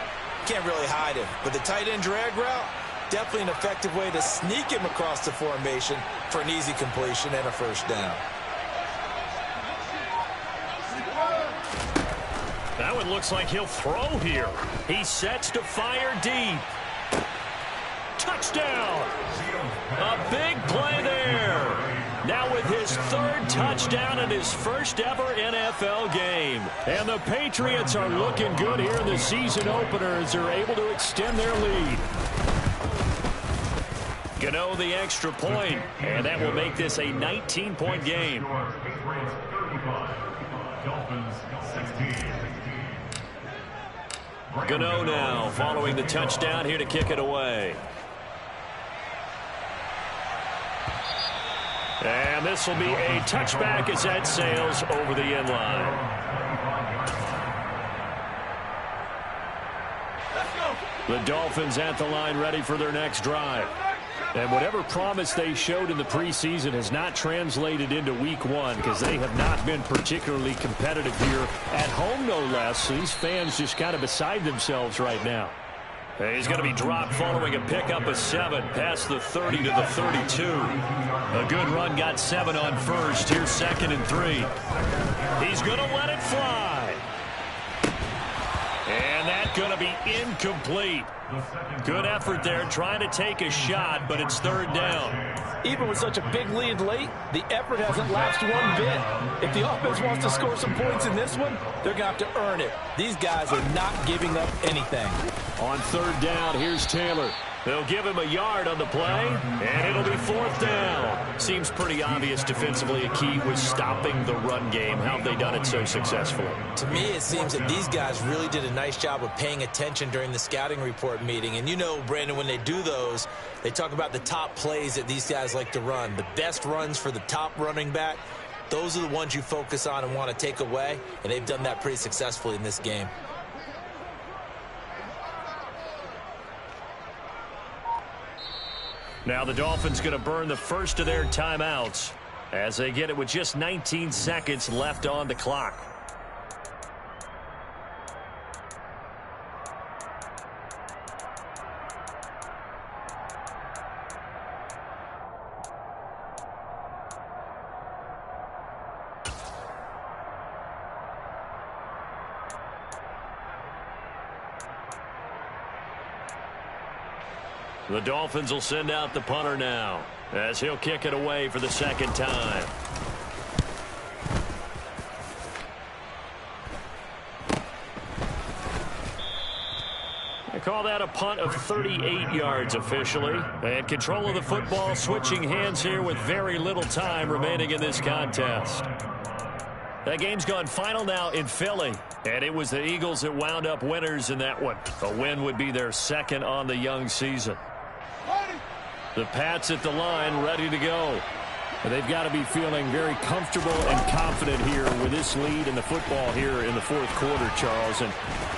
can't really hide him. But the tight end drag route, definitely an effective way to sneak him across the formation for an easy completion and a first down. That one looks like he'll throw here. He sets to fire deep. Touchdown! A big play there. Now with his 3rd touchdown in his first ever NFL game. And the Patriots are looking good here in the season opener as they're able to extend their lead. Gano the extra point, and that will make this a 19-point game. Patriots 35, Dolphins 16. Gano now following the touchdown here to kick it away. And this will be a touchback as that sails over the end line. The Dolphins at the line ready for their next drive. And whatever promise they showed in the preseason has not translated into week 1 because they have not been particularly competitive here at home, no less. So these fans just kind of beside themselves right now. He's going to be dropped following a pickup of 7 past the 30 to the 32. A good run got 7 on first. Here's 2nd and 3. He's going to let it fly. And that's going to be incomplete. Good effort there trying to take a shot, but it's 3rd down. Even with such a big lead late, the effort hasn't lapsed one bit. If the offense wants to score some points in this one, they're going to have to earn it. These guys are not giving up anything. On 3rd down, here's Taylor. They'll give him a yard on the play, and it'll be 4th down. Seems pretty obvious defensively a key was stopping the run game. How have they done it so successfully? To me, it seems that these guys really did a nice job of paying attention during the scouting report meeting. And you know, Brandon, when they do those, they talk about the top plays that these guys like to run. The best runs for the top running back, those are the ones you focus on and want to take away. And they've done that pretty successfully in this game. Now the Dolphins going to burn the first of their timeouts as they get it with just 19 seconds left on the clock. The Dolphins will send out the punter now as he'll kick it away for the 2nd time. They call that a punt of 38 yards officially. And control of the football switching hands here with very little time remaining in this contest. That game's gone final now in Philly, and it was the Eagles that wound up winners in that one. A win would be their 2nd on the young season. The Pats at the line ready to go. And they've got to be feeling very comfortable and confident here with this lead in the football here in the 4th quarter, Charles. And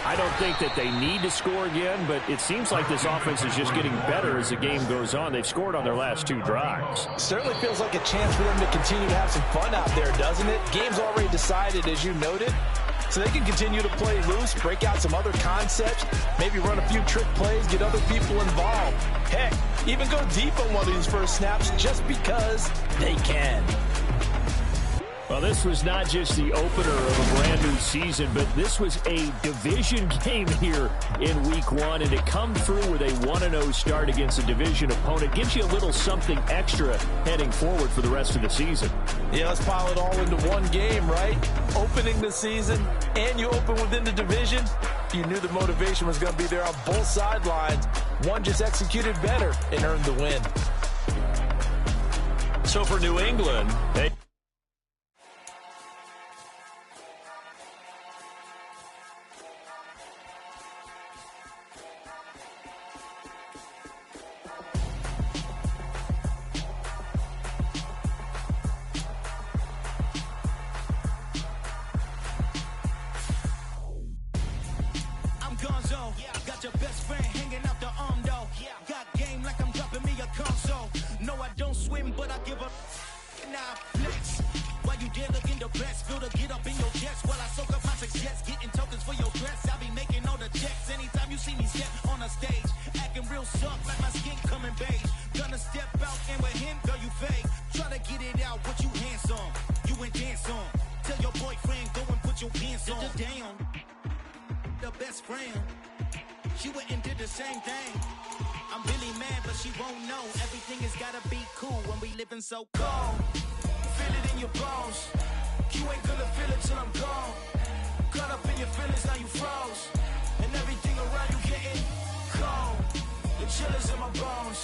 I don't think that they need to score again, but it seems like this offense is just getting better as the game goes on. They've scored on their last 2 drives. Certainly feels like a chance for them to continue to have some fun out there, doesn't it? Game's already decided, as you noted. So they can continue to play loose, break out some other concepts, maybe run a few trick plays, get other people involved. Heck, even go deep on one of these first snaps just because they can. Well, this was not just the opener of a brand new season, but this was a division game here in week 1. And to come through with a 1-0 start against a division opponent gives you a little something extra heading forward for the rest of the season. Yeah, let's pile it all into one game, right? Opening the season, and you open within the division. You knew the motivation was going to be there on both sidelines. One just executed better and earned the win. So for New England, they... Got your best friend hanging out the arm though. Got game like I'm dropping me a console. No, I don't swim, but I give up. Nah, flex. While you there looking the best, feel to get up in your chest while I soak up my success, getting tokens for your stress. I be making all the checks anytime you see me step on a stage, acting real soft like my skin coming beige. Gonna step out and with him, girl, you fake. Try to get it out, but you handsome. You ain't dance on. Tell your boyfriend go and put your pants on. Down. The best friend. She went and did the same thing. I'm really mad, but she won't know. Everything has gotta be cool when we living so cold. Feel it in your bones. You ain't gonna feel it till I'm gone. Caught up in your feelings, now you froze. And everything around you getting cold. The chill is in my bones.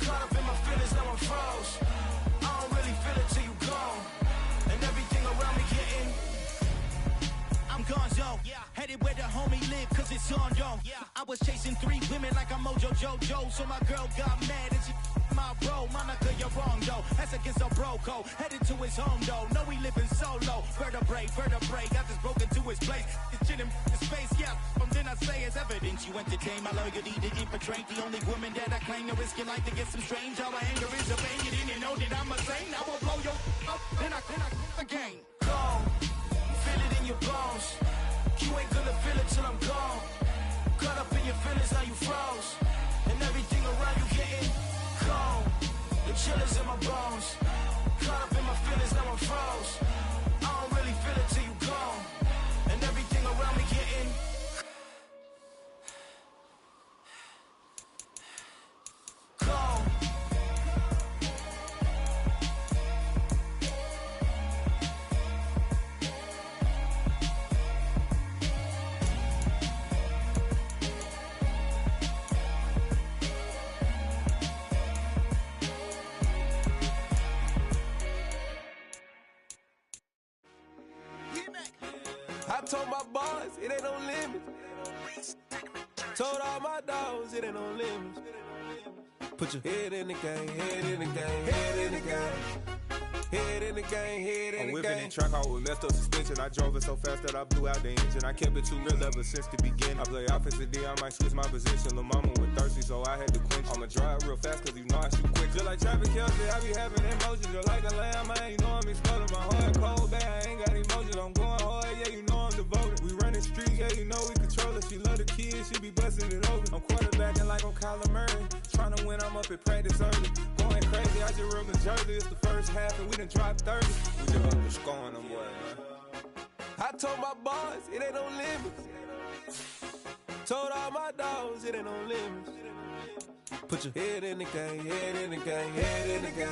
Caught up in my feelings, now I'm froze. I don't really feel it till you gone. And everything around me getting I'm gonzo, headed where the homie live, cause it's on, yo. I was chasing 3 women like I'm Mojo Jojo, so my girl got mad and she my bro. Monica, you're wrong, though. That's against a bro code. Headed to his home, though. No, we living solo. Vertebrae, got this broken to his place. It's chin in his face, yeah. From then I say it's evidence. You entertain my loyalty to infiltrate. The only woman that I claim to risk your life to get some strange. All my anger is a pain. You didn't know that I'm a saint. I will blow your up, then I again. Go. Feel it in your bones. You ain't gonna feel it till I'm gone. Caught up in your feelings, now you froze. And everything around you getting cold. The chill is in my bones. Caught up in my feelings, now I'm froze. I don't really feel it till you gone. And everything around me getting cold. I told my boys, it ain't no limits. Told all my dogs, it ain't no limits. Put your head in the game, head in the game, head in the game. Head in the game, head in the game. I'm whipping in track, I was left up suspension. I drove it so fast that I blew out the engine. I kept it too real ever since the beginning. I play offensive D, I might switch my position. Lil' mama was thirsty, so I had to quench. I'ma drive real fast, cause you know I shoot quick. Just like traffic Kelsey, I be having emotions. Just like a lamb, man, you know I'm exploding. My heart cold, bad, I ain't got emotions. I'm going hard, yeah, you know I'm devoted. We running street, yeah, you know we control it. She love the kids, she be busting it over. I'm quarterbacking like I'm Kyler Murray. Trying to win, I'm up at practice early. Going crazy, I just rub the jersey. It's the first half, and we done dropped 30. We just up the scoring them, boy, man. I told my boys, it ain't no limits. Told all my dogs, it ain't no limits. Put your head in the game, head in the game, head in the game.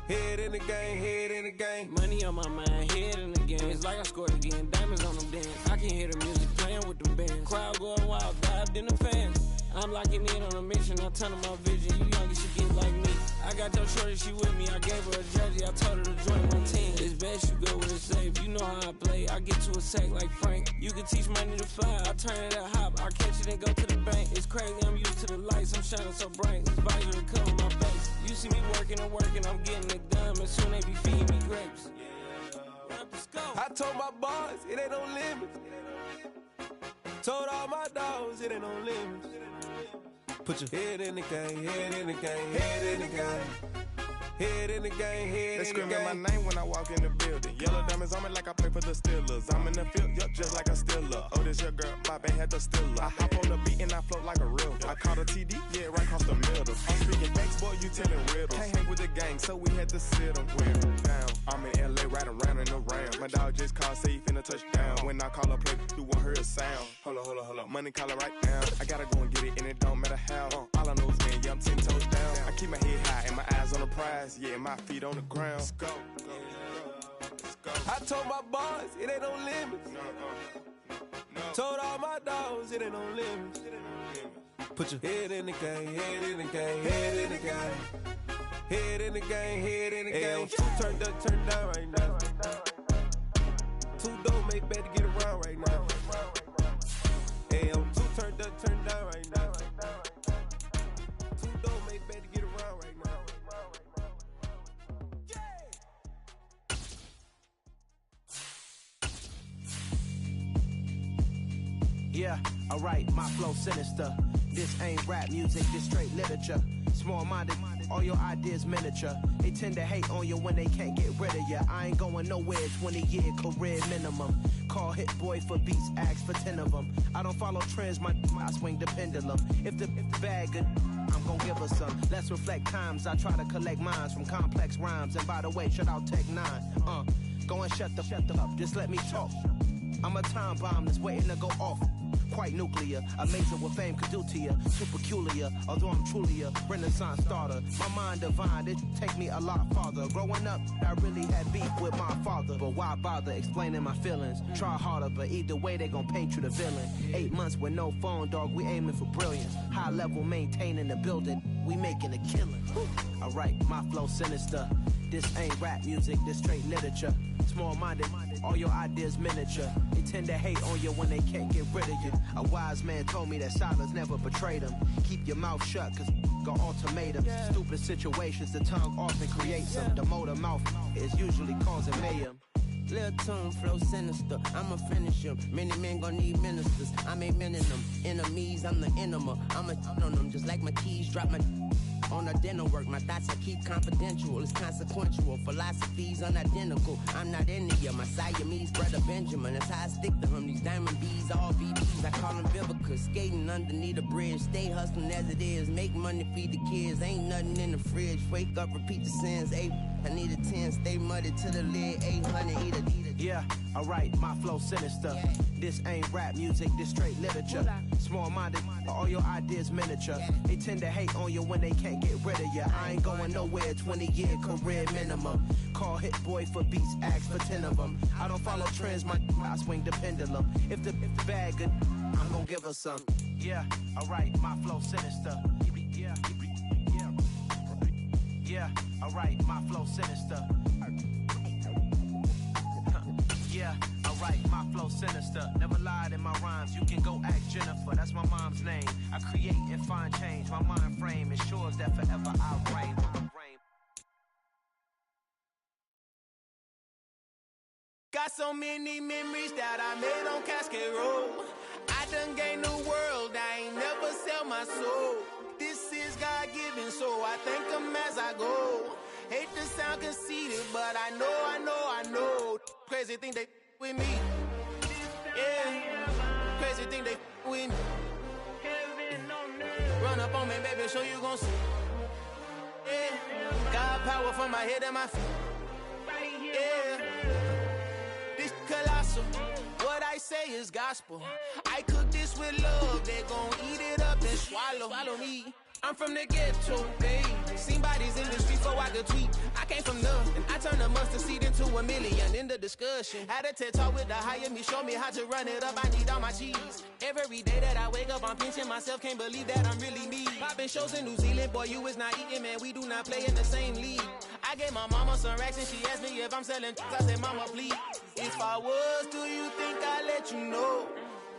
Head in the game, head in the game. Money on my mind, head in the game. It's like I scored again, diamonds on them dance. I can hear the music playing with them bands. Crowd going wild, dived in the fans. I'm locking in on a mission, I turn on my vision. You young, you should get like me. I got your shorty, she with me. I gave her a jersey, I told her to join my team. It's best you go with it safe. You know how I play. I get to a sack like Frank. You can teach money to fly. I turn it up hop. I catch it and go to the bank. It's crazy, I'm used to the lights. I'm shining so bright. This visor to cover my face. You see me working and working, I'm getting it done. And soon they be feeding me grapes. I told my boys, it ain't no limits. Told all my dogs, it ain't no limits. Put your head in the game, head in the game, head in the game. Head in the game, head They in the game. screaming my name when I walk in the building. Yellow diamonds on me like I play for the Steelers. I'm in the field, yup, just like a Steeler. Oh, this your girl, my band had the Steeler. I hop on the beat and I float like a real. I caught a TD, yeah, right across the middle. I'm speaking facts, boy, you telling riddles. Can't hang with the gang, so we had to sit them down. I'm in LA, riding around and around. My dog just called, say he finna touchdown. When I call a play, you won't hear a sound. Hold up, money calling right now. I gotta go and get it, and it don't matter how. All I know is win, yeah, I'm 10 toes down. I keep my head high and my eyes on the prize. Yeah, my feet on the ground. Let's go. I told my boys, it ain't no limits. Told all my dogs, it ain't no limits. Put your head in the game, head in the game, head in the game. Head in the game, head in the game. Two turned up, turned down right now. Two don't make bad to get around right now. Hey, two turned up, turned down right now. Two don't make bad to get around right now. Yeah, alright, my flow sinister. This ain't rap music, this straight literature. Small-minded, all your ideas miniature. They tend to hate on you when they can't get rid of you. I ain't going nowhere, 20-year career minimum. Call Hit Boy for beats, ask for 10 of them. I don't follow trends, I swing the pendulum. If the bag good, I'm gon' give her some. Let's reflect times, I try to collect minds from complex rhymes. And by the way, shout out Tech 9. Go and shut the up, just let me talk. I'm a time bomb that's waiting to go off. Quite nuclear, amazing what fame could do to you. Too peculiar, although I'm truly a renaissance starter. My mind divine, it take me a lot farther. Growing up, I really had beef with my father. But why bother explaining my feelings? Try harder, but either way they gon' paint you the villain. 8 months with no phone, dog, we aiming for brilliance. High level maintaining the building, we making a killing. Alright, my flow sinister. This ain't rap music, this straight literature. Small-minded, all your ideas miniature. They tend to hate on you when they can't get rid of you. A wise man told me that silence never betrayed him. Keep your mouth shut, cause got ultimatums. Stupid situations, the tongue often creates them. The motor mouth is usually causing mayhem. Lil' tune, flow sinister, I'ma finish him. Many men gon' need ministers, I'm aiming them. Enemies, I'm the enema, I'ma on them. Just like my keys, drop my on the dinner work. My thoughts I keep confidential, it's consequential. Philosophies unidentical, I'm not into you. My Siamese brother Benjamin, that's how I stick to him. These diamond bees, all VPs, I call them Vivica. Skating underneath the bridge, stay hustling as it is. Make money, feed the kids, ain't nothing in the fridge. Wake up, repeat the sins, I need a 10, stay muddy to the lid, 800, eat it. Yeah, alright, my flow sinister. This ain't rap music, this straight literature. Small-minded, all your ideas miniature. They tend to hate on you when they can't get rid of you. I ain't going nowhere, 20-year career minimum. Call Hit Boy for beats, ask for 10 of them. I don't follow trends, I swing the pendulum. If the bag good, I'm gon' give her some. Yeah, alright, my flow sinister. Yeah, alright, my flow sinister. Yeah, alright, my flow sinister. Never lied in my rhymes, you can go ask Jennifer, that's my mom's name. I create and find change, my mind frame ensures that forever I reign. Got so many memories that I made on Cascade Road. I done gained the world, I ain't never sell my soul. This is God-given, so I thank him as I go. Hate to sound conceited, but I know. Crazy thing they with me. Yeah, crazy thing they with me. Run up on me, baby, so you gon' see. Yeah, God power from my head and my feet. Yeah, this colossal. What I say is gospel. I cook this with love, they gon' eat it up and swallow me. I'm from the ghetto, babe. Seen bodies in the streets so I could tweet. I came from nothing. I turned a mustard seed into $1 million in the discussion. Had a TED talk with the higher me, show me how to run it up. I need all my cheese. Every day that I wake up, I'm pinching myself. Can't believe that I'm really me. Popping shows in New Zealand, boy, you is not eating, man. We do not play in the same league. I gave my mama some racks and she asked me if I'm selling. I said, mama, please. If I was, do you think I'd let you know?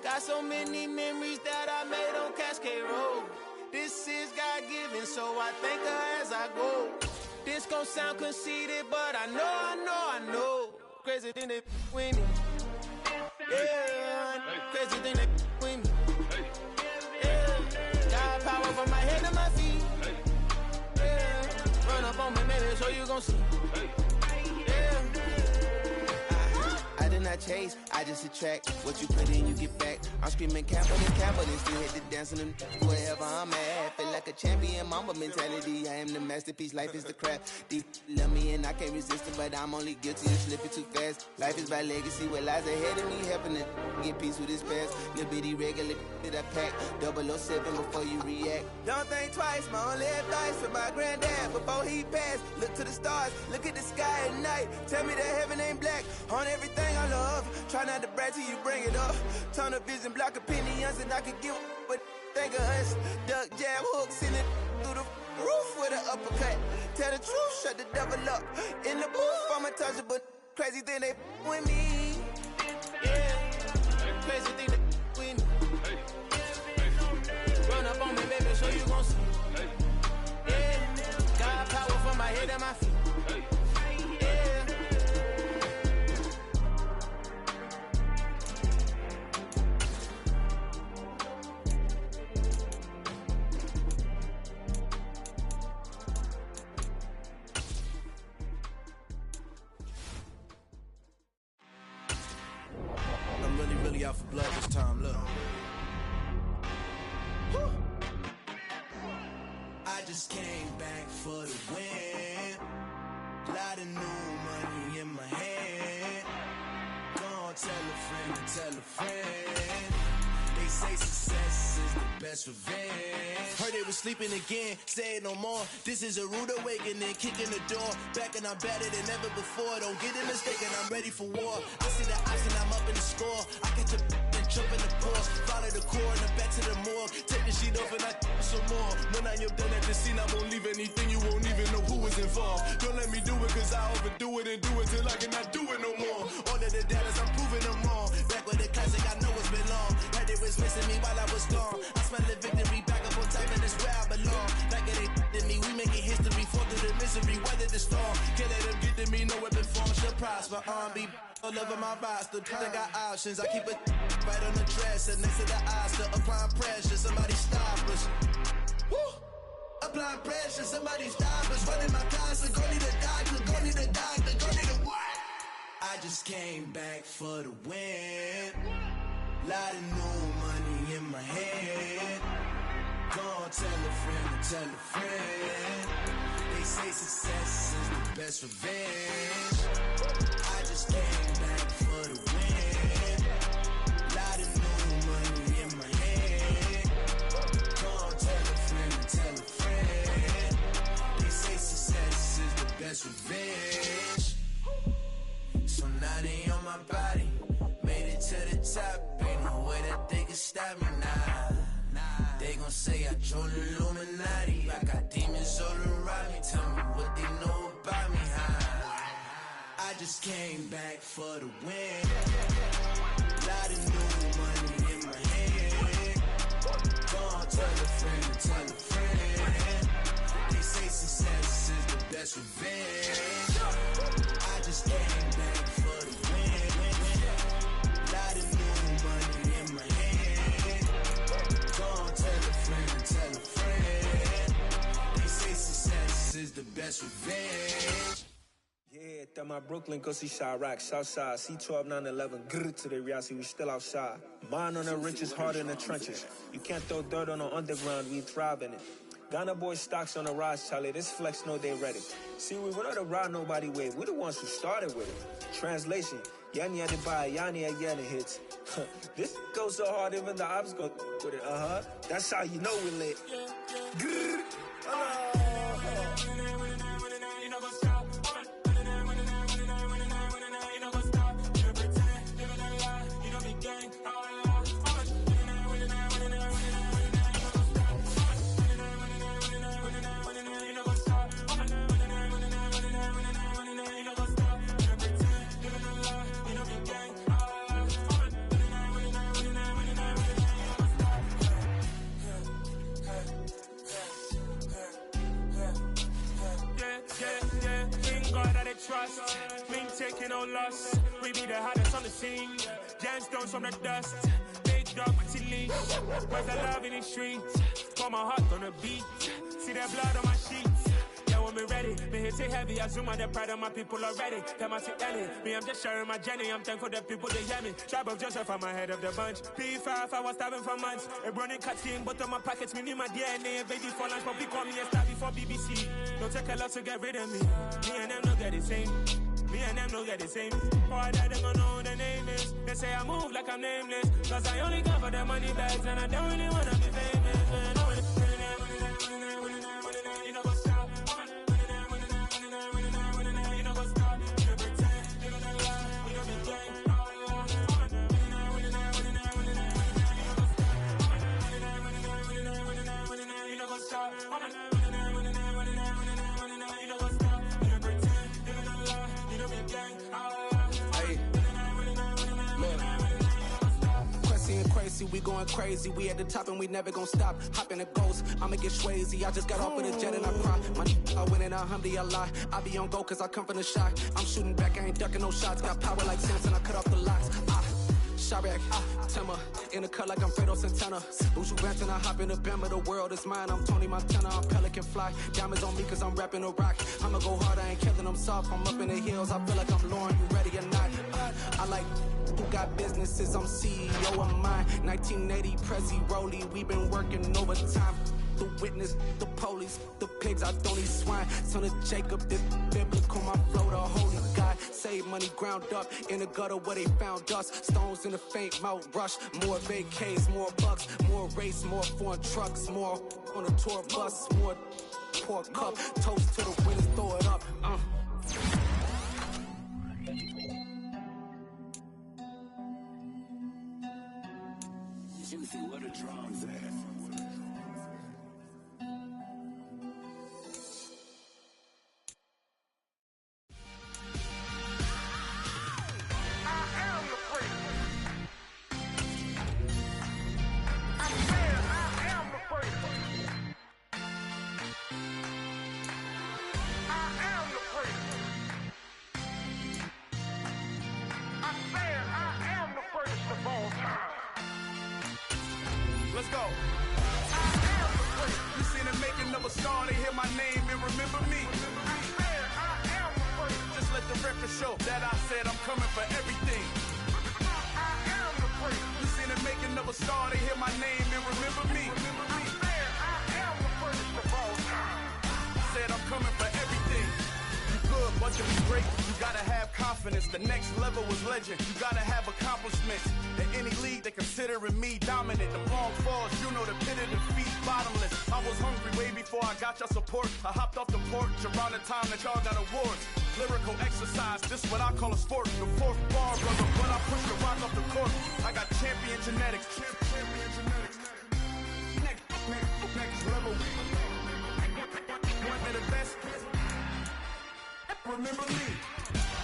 Got so many memories that I made on Cascade Road. This is God-given, so I thank her as I go. This gon' sound conceited, but I know. Crazy thing they with me. Yeah, crazy thing they with me. Yeah, God power from my head to my feet. Yeah, run up on me, baby, so you gon' see. Yeah. I did not chase, I just attract. What you put in, you get back. I'm screaming capital, and still hit the dancing and wherever I'm at. Feel like a champion, mama mentality. I am the masterpiece, life is the craft. Deep love me and I can't resist it, but I'm only guilty of slipping too fast. Life is by legacy, what lies ahead of me, helping to get peace with this past. Little bitty regular that I pack, 007 before you react. Don't think twice, my only advice for my granddad before he passed. Look to the stars, look at the sky at night. Tell me that heaven ain't black on everything I love. Try not to brag till you bring it up. Tunnel vision, block opinions, and I could get with think of us. Duck jab hooks in it through the roof with an uppercut. Tell the truth, shut the devil up. In the booth, I'm untouchable. Crazy thing they with me. Yeah. Crazy thing they with me. Run up on me, baby, so you gon' see. Yeah. Got power from my head and my feet. Yeah. I'm really out for blood this time, look. Woo. I just came back for the win. Lot of new money in my hand. Gonna tell a friend to tell a friend. They say success is the best revenge. Heard they was sleeping again, say it no more. This is a rude awakening, kicking the door. Back and I'm better than ever before. Don't get it mistaken, I'm ready for war. I see the option, I'm up in the score. I get to and jump in the course. Follow the core and the back to the morgue. Take the sheet off and I some more. When I am done at the scene, I won't leave anything. You won't even know who was involved. Don't let me do it, cause I overdo it and do it till I cannot do it no more. All of the doubters, I'm proving them wrong. Back with the classic, I know it's been long. Heard it was missing me while I was gone. I smell the victory, back up on time, and it's where I belong. Like it ain't to me, we making history. Fall through the misery, weather the storm. Can't let them get to me, no weapon form should prosper. Be all over my roster, I got options. I keep it right on the dresser, next to the Oscar. Applying pressure, somebody stop us. Woo! Applying pressure, somebody stop us. Running my closet, go need a doctor, go need a doctor, go need a what? I just came back for the win. Lot of new money in my hand. Gonna tell a friend to tell a friend. They say success is the best revenge. I just came back for the win. Lot of new money in my hand. Gonna tell a friend to tell a friend. They say success is the best revenge. So now they on my body. Made it to the top. Ain't no way that they can stop me now. They gon' say I joined the Illuminati. I got demons all around me. Tell me what they know about me, huh? I just came back for the win. Lot of new money in my hand. Gonna tell a friend to tell a friend. They say success is the best revenge. I just came back for the win. Lot of new money in my hand. Gonna tell a friend to tell a friend. They say success is the best revenge. Yeah, that my Brooklyn, go see Chirac, Southside, C12, 911, grrr to the reality, we still outside. Mine on the riches, hard in the trenches. You can't throw dirt on the underground, we thrive in it. Ghana boys stocks on the rise, Charlie, this flex know they ready. See, we went on the ride nobody with, we the ones who started with it. Translation, Yani had to buy, Yani again it hits. This goes so hard, even the ops go with it, That's how you know we lit. Grrr, trust, been taking no loss. We be the hottest on the scene. Gemstones from the dust. Big dog with leash. Where's the love in the streets? Pour my heart on the beat. See that blood on my sheets. Yeah, when me ready, me hit it heavy. I zoom on the pride of my people already. Them I see Ellie. Me, I'm just sharing my journey. I'm thankful that people they hear me. Tribe of Joseph, I'm ahead of the bunch. P5, I was starving for months. A running cut in, but on my pockets, me need my DNA. Baby for lunch, but we call me a star before BBC. Don't take a lot to get rid of me. Me and them no get the same. Me and them no get the same. Boy, that they gonna know who the name is. They say I move like I'm nameless. Cause I only come for the money bags. And I don't really wanna be famous. Man. You know what's up? You know what's up? You pretend. You don't lie. You don't be gang. You going crazy. We at the top and we never gonna stop. Hop in the ghost, I'ma get Swayze. I just got off with a jet and I cry. My I win in a Humvee, a lot. I be on go cause I come from the shot. I'm shooting back, I ain't ducking no shots. Got power like Samson, I cut off the locks. Sharek, Timmer, in the cut like I'm Fredo Santana. Buju Banton, I hop in the Bama, the world is mine. I'm Tony Montana, I'm Pelican Fly. Diamonds on me cause I'm rapping a rock. I'ma go hard, I ain't killing them soft. I'm up in the hills, I feel like I'm Lauren, you ready or not? I like who got businesses, I'm CEO of mine. 1980 Prezi Rollie, we been working overtime. The witness, the police, the pigs, I don't eat swine. Son of Jacob, this biblical, my flow, the holy God. Save money ground up in the gutter where they found us. Stones in the faint mouth rush. More vacays, more bucks, more race, more foreign trucks, more on a tour bus, more pour cup. Toast to the winners, throw it up. Juicy, where the drums at? Let's go. You seen the making of a star, they hear my name and remember me. Just let the record show that I said I'm coming for everything. You seen the making of a star, they hear my name and remember me. Said I'm coming for everything. You good, but to be great, you gotta have confidence. The next level was legend. You gotta have accomplishments. In any league, they considering me dominant. The long falls, you know the pit of defeat, bottomless. I was hungry way before I got your support. I hopped off the porch around the time that y'all got awards. Lyrical exercise, this what I call a sport. The fourth bar, brother, when I push the rock off the court. I got champion genetics. Next level. One of the best. Remember me.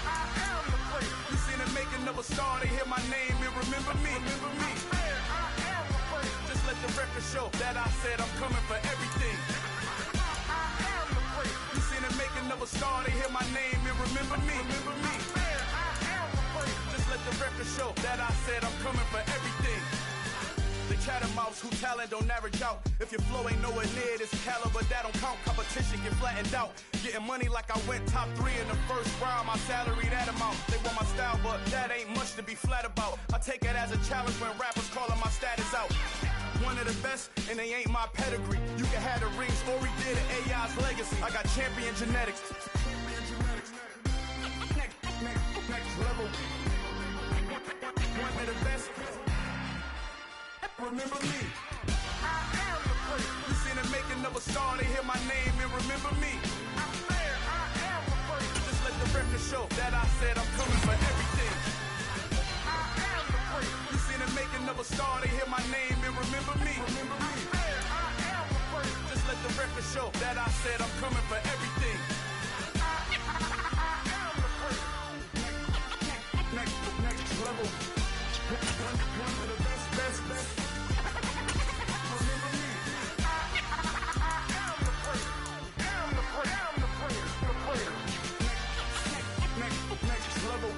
I am the place. You seen the making of a star, they hear my name and remember me. Remember me. I am the place. Just let the record show that I said I'm coming for everything. I am the place. You seen the making of a star, they hear my name and remember me. Remember me. I am the place. Just let the record show that I said I'm coming for everything. The catamounts who talent don't average out. If your flow ain't nowhere near this caliber, that don't count. Competition get flattened out. Getting money like I went top 3 in the first round. My salary that amount. They want my style, but that ain't much to be flat about. I take it as a challenge when rappers calling my status out. One of the best, and they ain't my pedigree. You can have the rings, or we did it, AI's legacy. I got champion genetics. Next level. One of the best. Remember me. I am the place. You seen the making of a star, they hear my name and remember me. I said I am the place. Just let the record show that I said I'm coming for everything. I am the place. You seen the making of a star, they hear my name and remember me. Remember me. I said I am the place. Just let the record show that I said I'm coming for everything. I am the place. Next level. One of the best. Next level.